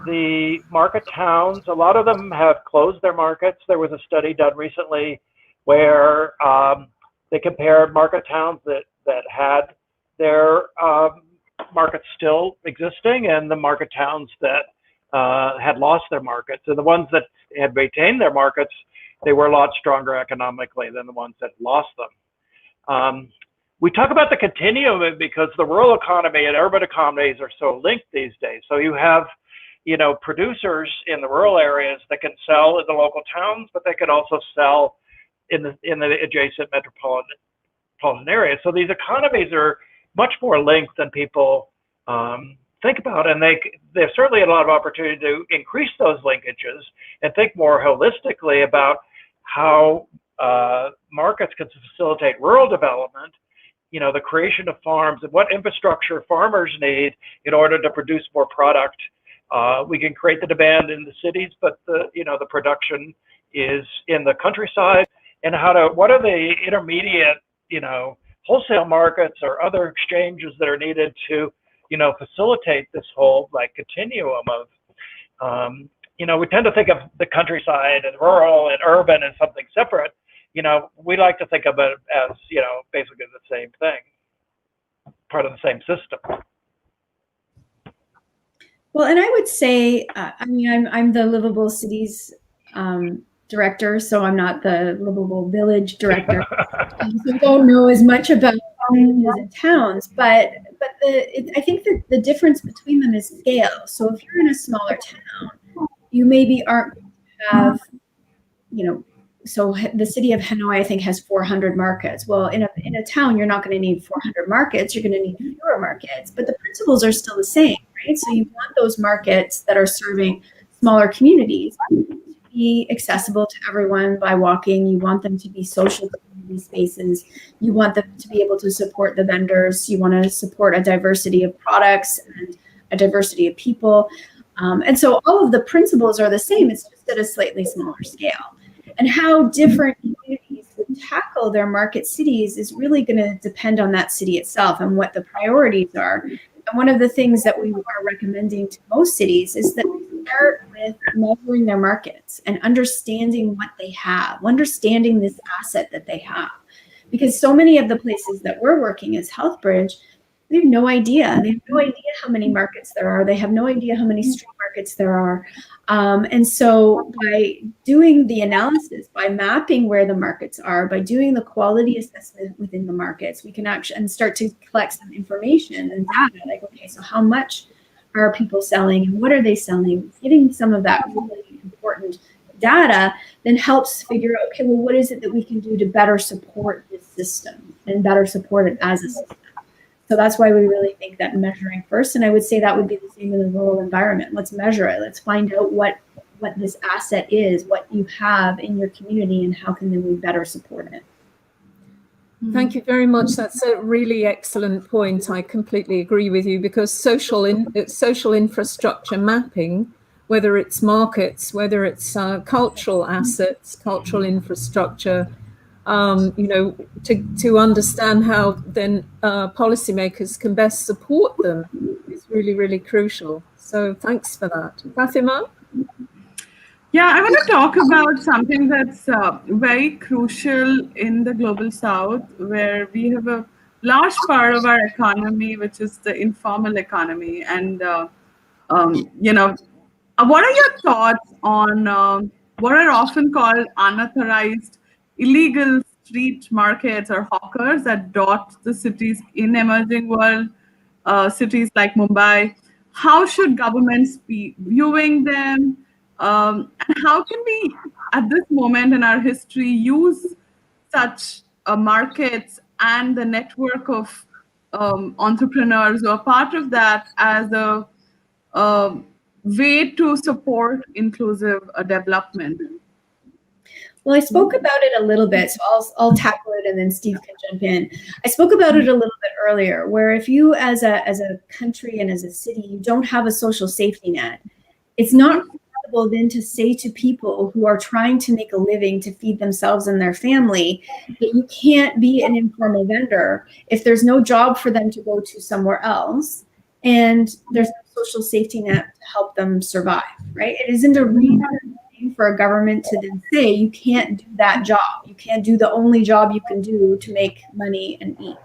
the market towns, a lot of them have closed their markets. There was a study done recently where they compared market towns that had their markets still existing and the market towns that had lost their markets. And the ones that had maintained their markets, they were a lot stronger economically than the ones that lost them. We talk about the continuum because the rural economy and urban economies are so linked these days. So you have, producers in the rural areas that can sell in the local towns, but they can also sell in the adjacent metropolitan areas. So these economies are much more linked than people think about, and there's certainly a lot of opportunity to increase those linkages and think more holistically about how markets can facilitate rural development, the creation of farms and what infrastructure farmers need in order to produce more product. We can create the demand in the cities, but the production is in the countryside, and what are the intermediate, wholesale markets or other exchanges that are needed to facilitate this whole continuum of, we tend to think of the countryside and rural and urban as something separate. We like to think of it as, basically the same thing, part of the same system. Well, and I would say, I'm the Livable Cities director, so I'm not the Livable Village director. So I don't know as much about communities and towns, but I think that the difference between them is scale. So if you're in a smaller town, you maybe aren't going to have, the city of Hanoi, I think, has 400 markets. Well, in a town, you're not going to need 400 markets. You're going to need fewer markets, but the principles are still the same, right? So you want those markets that are serving smaller communities to be accessible to everyone by walking. You want them to be social community spaces. You want them to be able to support the vendors. You want to support a diversity of products and a diversity of people. And so all of the principles are the same. It's just at a slightly smaller scale. And how different communities would tackle their market cities is really going to depend on that city itself and what the priorities are. And one of the things that we are recommending to most cities is that we start with measuring their markets and understanding what they have, understanding this asset that they have. Because so many of the places that we're working as HealthBridge, they have no idea. They have no idea how many markets there are. They have no idea how many street markets there are. And so by doing the analysis, by mapping where the markets are, by doing the quality assessment within the markets, we can actually and start to collect some information and data, like, okay, so how much are people selling and what are they selling? Getting some of that really important data then helps figure out, okay, well, what is it that we can do to better support this system and better support it as a system? So that's why we really think that measuring first, and I would say that would be the same in the rural environment. Let's measure it. Let's find out what this asset is, what you have in your community, and how can we better support it. Thank you very much. That's a really excellent point. I completely agree with you, because social infrastructure mapping, whether it's markets, whether it's cultural assets, cultural infrastructure, to understand how then policymakers can best support them is really, really crucial. So thanks for that. Fatima? Yeah, I want to talk about something that's very crucial in the global south, where we have a large part of our economy, which is the informal economy. And, what are your thoughts on what are often called unauthorized illegal street markets or hawkers that dot the cities in emerging world cities like Mumbai? How should governments be viewing them? And how can we, at this moment in our history, use such markets and the network of entrepreneurs who are part of that as a way to support inclusive development? Well, I spoke about it a little bit, so I'll tackle it, and then Steve can jump in. I spoke about it a little bit earlier, where if you, as a country and as a city, you don't have a social safety net, it's not possible then to say to people who are trying to make a living to feed themselves and their family that you can't be an informal vendor if there's no job for them to go to somewhere else and there's no social safety net to help them survive, right? It isn't a reason for a government to then say you can't do that job. You can't do the only job you can do to make money and eat.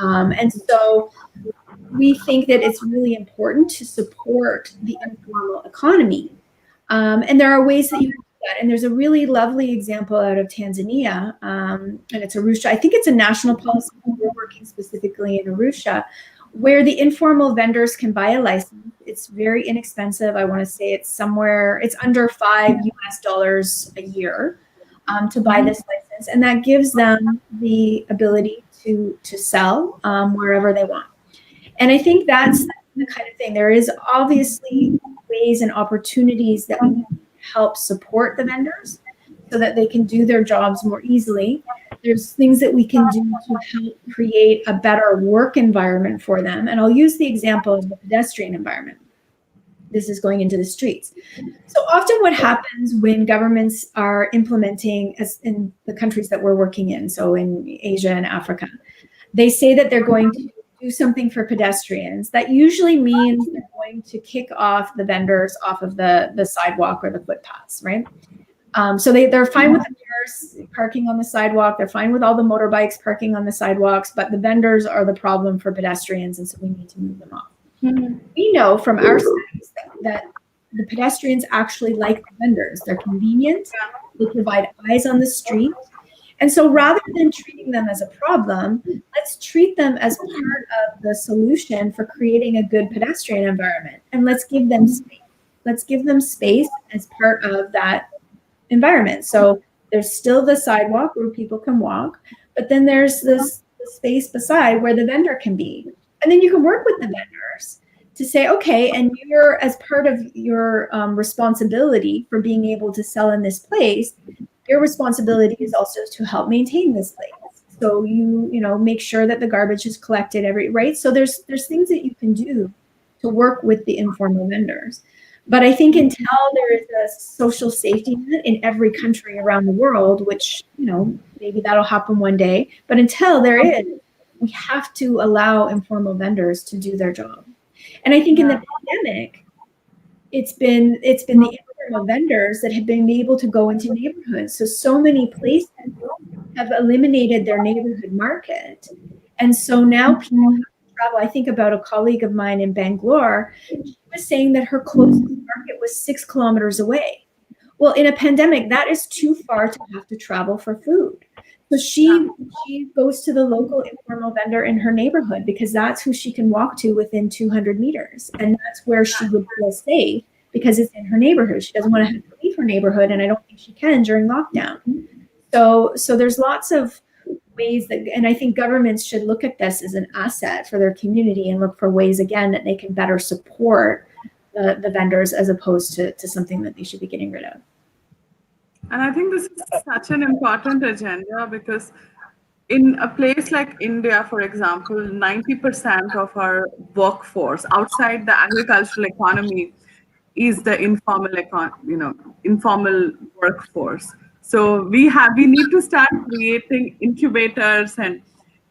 And so we think that it's really important to support the informal economy. And there are ways that you can do that. And there's a really lovely example out of Tanzania, and it's Arusha. I think it's a national policy. We're working specifically in Arusha, where the informal vendors can buy a license. It's very inexpensive. I want to say it's under $5 a year to buy this license. And that gives them the ability to sell wherever they want. And I think that's the kind of thing. There is obviously ways and opportunities that we can help support the vendors so that they can do their jobs more easily. There's things that we can do to help create a better work environment for them. And I'll use the example of the pedestrian environment. This is going into the streets. So often what happens when governments are implementing, as in the countries that we're working in, so in Asia and Africa, they say that they're going to do something for pedestrians. That usually means they're going to kick off the vendors off of the sidewalk or the footpaths, right? So they're fine with the cars parking on the sidewalk. They're fine with all the motorbikes parking on the sidewalks, but the vendors are the problem for pedestrians, and so we need to move them off. Mm-hmm. We know from our studies that the pedestrians actually like the vendors. They're convenient. They provide eyes on the street. And so rather than treating them as a problem, let's treat them as part of the solution for creating a good pedestrian environment. And let's give them space. Let's give them space as part of that environment. So There's still the sidewalk where people can walk, but then there's this space beside where the vendor can be. And then you can work with the vendors to say, okay, and you're, as part of your responsibility for being able to sell in this place, your responsibility is also to help maintain this place. So you know, make sure that the garbage is collected right. So there's things that you can do to work with the informal vendors. But I think until there is a social safety net in every country around the world, which, you know, maybe that'll happen one day, but until there is, we have to allow informal vendors to do their job. And I think in the pandemic, it's been the informal vendors that have been able to go into neighborhoods. So many places have eliminated their neighborhood market. And so now people have to travel. I think about a colleague of mine in Bangalore. She was saying that her closest market was 6 kilometers away. Well, in a pandemic, that is too far to have to travel for food. So she goes to the local informal vendor in her neighborhood because that's who she can walk to within 200 meters. And that's where she would feel safe because it's in her neighborhood. She doesn't want to have to leave her neighborhood, and I don't think she can during lockdown. So there's lots of ways that, and I think governments should look at this as an asset for their community and look for ways, again, that they can better support the vendors as opposed to something that they should be getting rid of. And I think this is such an important agenda because in a place like India, for example, 90% of our workforce outside the agricultural economy is the informal workforce. So we need to start creating incubators and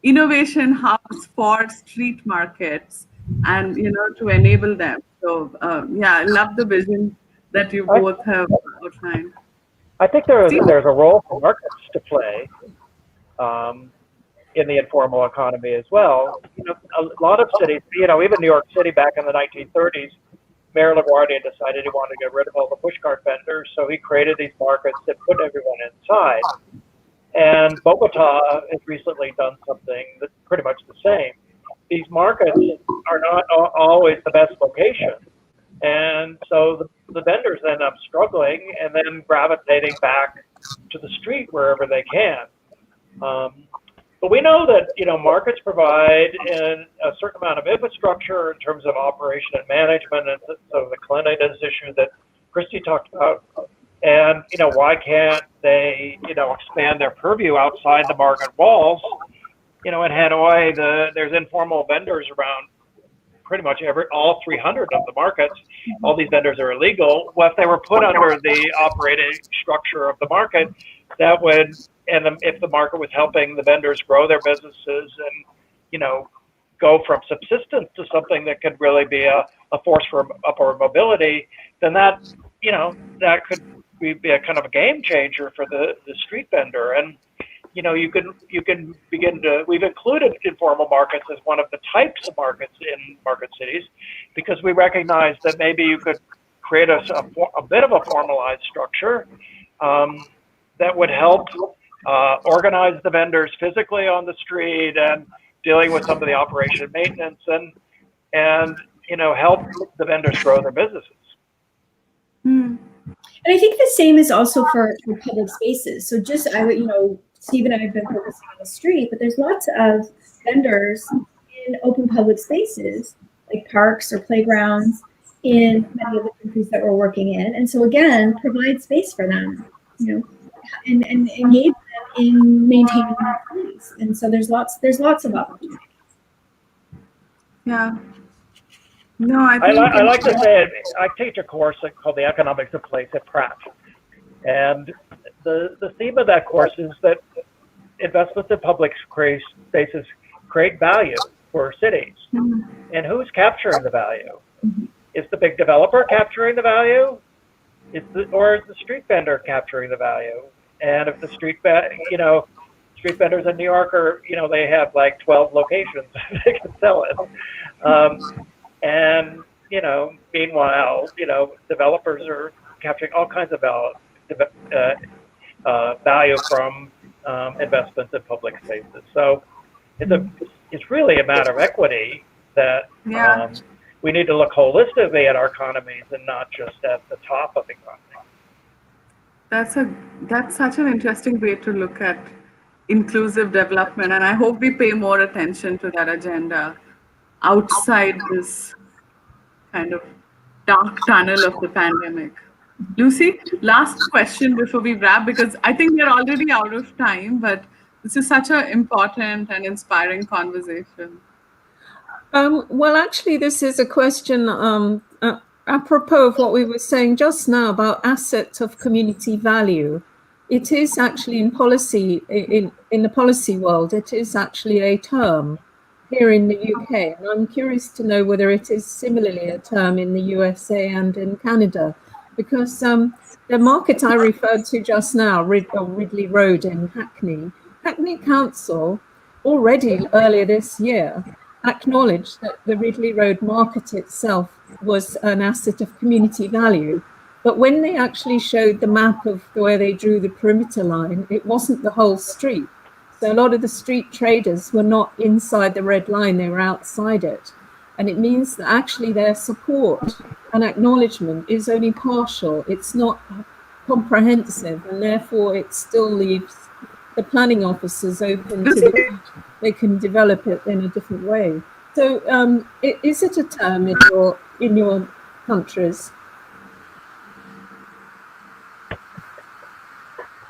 innovation hubs for street markets, and to enable them. So I love the vision that you both have outlined. I think there's a role for markets to play in the informal economy as well. A lot of cities, even New York City back in the 1930s, Mayor LaGuardia decided he wanted to get rid of all the pushcart vendors, so he created these markets that put everyone inside. And Bogota has recently done something that's pretty much the same. These markets are not always the best location. And so the vendors end up struggling and then gravitating back to the street wherever they can. But we know that markets provide a certain amount of infrastructure in terms of operation and management, and so the cleanliness issue that Christy talked about. And why can't they expand their purview outside the market walls? In Hanoi, there's informal vendors around pretty much all 300 of the markets. All these vendors are illegal. Well, if they were put under the operating structure of the market, that would, and if the market was helping the vendors grow their businesses and, go from subsistence to something that could really be a force for upward mobility, then that could be a kind of a game changer for the street vendor. And, you can begin to, we've included informal markets as one of the types of markets in market cities, because we recognize that maybe you could create a bit of a formalized structure that would help organize the vendors physically on the street and dealing with some of the operation and maintenance and help the vendors grow their businesses. And I think the same is also for public spaces. So just, Steve and I have been focusing on the street, but there's lots of vendors in open public spaces, like parks or playgrounds in many of the countries that we're working in. And so again, provide space for them, and engage them in maintaining their place. And so there's lots of opportunities. Yeah. No, I like to say, I teach a course called the Economics of Place at Pratt. And the theme of that course is that investments in public spaces create value for cities. Mm-hmm. And who's capturing the value? Mm-hmm. Is the big developer capturing the value? Or is the street vendor capturing the value? And if the street vendors in New York are, they have like 12 locations they can sell it. And, meanwhile, developers are capturing all kinds of value from investments in public spaces. So it's really a matter of equity that we need to look holistically at our economies and not just at the top of the economy. That's such an interesting way to look at inclusive development, and I hope we pay more attention to that agenda outside this kind of dark tunnel of the pandemic. Lucy, last question before we wrap, because I think we're already out of time, but this is such an important and inspiring conversation. Well, actually, this is a question apropos of what we were saying just now about assets of community value. It is actually in policy, in the policy world, it is actually a term here in the UK. And I'm curious to know whether it is similarly a term in the USA and in Canada, because the market I referred to just now, Ridley Road in Hackney Council, already earlier this year, acknowledged that the Ridley Road market itself was an asset of community value. But when they actually showed the map of where they drew the perimeter line, it wasn't the whole street. So a lot of the street traders were not inside the red line, they were outside it. And it means that actually their support and acknowledgement is only partial. It's not comprehensive, and therefore it still leaves the planning officers open to they can develop it in a different way. So is it a term in your countries?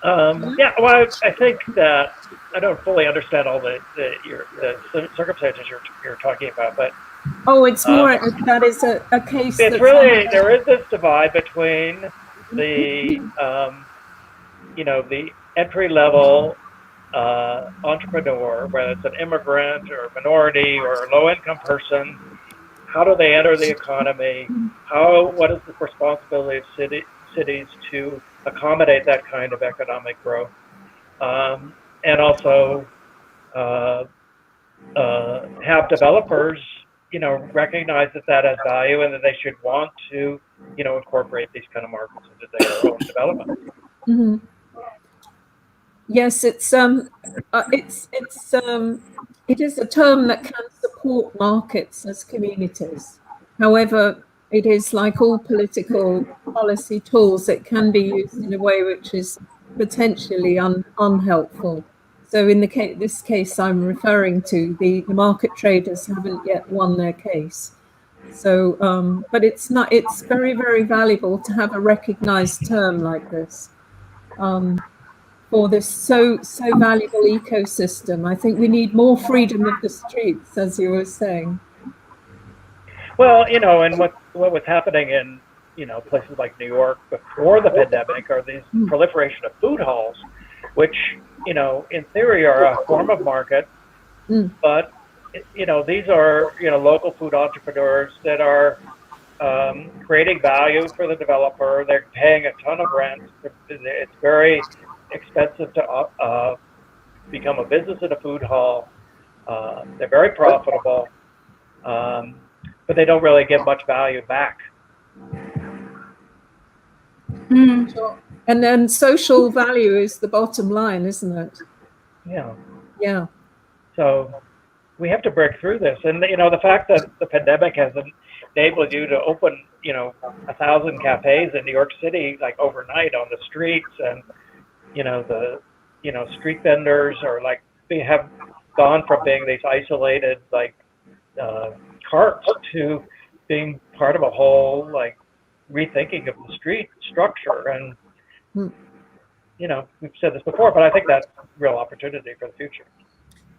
Yeah, well, I think that I don't fully understand all the circumstances you're talking about, but it's more that is a case. It's really there is this divide between the the entry level entrepreneur, whether it's an immigrant or a minority or a low income person. How do they enter the economy? What is the responsibility of cities to accommodate that kind of economic growth, and also have developers, recognize that has value and that they should want to, incorporate these kind of markets into their own development. Mm-hmm. Yes, it is a term that can support markets as communities. However, it is like all political policy tools, it can be used in a way which is potentially unhelpful. So in this case I'm referring to, the market traders haven't yet won their case. So, but it's very, very valuable to have a recognized term like this for this so valuable ecosystem. I think we need more freedom of the streets, as you were saying. Well, and what was happening in, places like New York before the pandemic are these proliferation of food halls, which, in theory are a form of market, but, these are, local food entrepreneurs that are creating value for the developer. They're paying a ton of rent. It's very expensive to become a business in a food hall. They're very profitable. But they don't really get much value back. And then social value is the bottom line, isn't it? Yeah. So we have to break through this. And, the fact that the pandemic has enabled you to open, 1,000 cafes in New York City, like overnight on the streets, and, the street vendors are like, they have gone from being these isolated, like, carts to being part of a whole, like, rethinking of the street structure. And we've said this before, but I think that's a real opportunity for the future.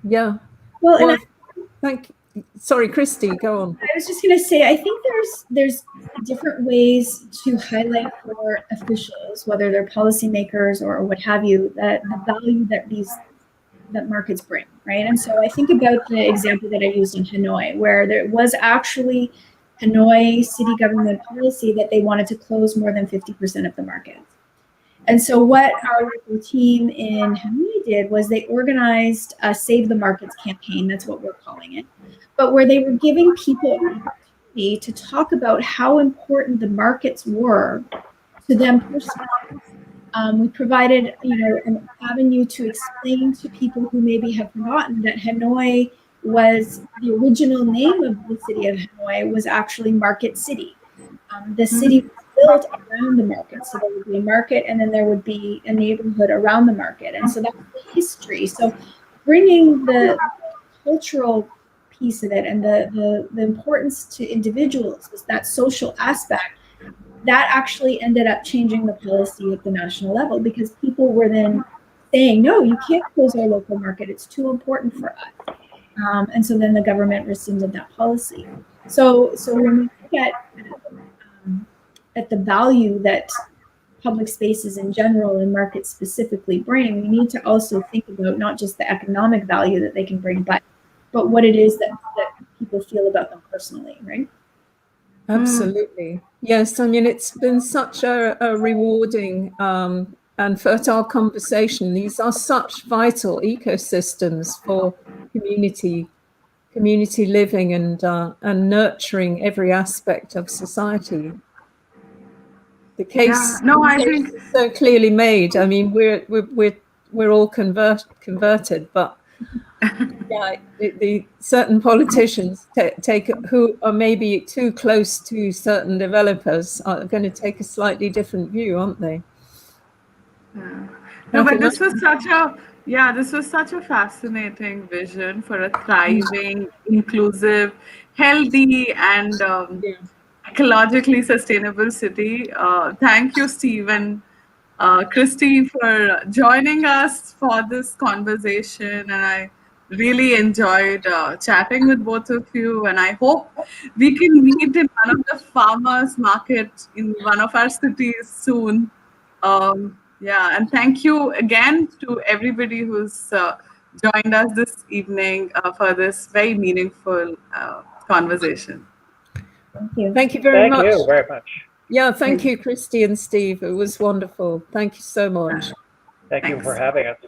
Yeah. Well, thank you. Sorry, Christy, go on. I was just going to say, I think there's different ways to highlight for officials, whether they're policymakers or what have you, that the value that markets bring, right? And so I think about the example that I used in Hanoi, where there was actually Hanoi city government policy that they wanted to close more than 50% of the market. And so what our local team in Hanoi did was they organized a Save the Markets campaign, that's what we're calling it, but where they were giving people an opportunity to talk about how important the markets were to them personally. We provided, an avenue to explain to people who maybe have forgotten that Hanoi was the original name of the city of Hanoi was actually Market City. The city was built around the market. So there would be a market, and then there would be a neighborhood around the market. And so that's the history. So bringing the cultural piece of it and the importance to individuals, is that social aspect, that actually ended up changing the policy at the national level, because people were then saying, no, you can't close our local market. It's too important for us. And so then the government rescinded that policy. So when we look at the value that public spaces in general and markets specifically bring, we need to also think about not just the economic value that they can bring, but what it is that people feel about them personally, right? Absolutely. Yes, I mean, it's been such a rewarding and fertile conversation. These are such vital ecosystems for community living and nurturing every aspect of society. The case, No, I case think is so clearly made. I mean, we're all converted, but yeah, the certain politicians take who are maybe too close to certain developers are going to take a slightly different view, aren't they? no, but Catherine, this was such a fascinating vision for a thriving, inclusive, healthy, and yeah. ecologically sustainable city. Thank you, Stephen, Christy, for joining us for this conversation. And I really enjoyed chatting with both of you. And I hope we can meet in one of the farmers' market in one of our cities soon. Yeah, and thank you again to everybody who's joined us this evening for this very meaningful conversation. Thank you. Thank you very much. Thank you very much. Yeah, thank you, Christy and Steve. It was wonderful. Thank you so much. Thank you Thanks. for having us.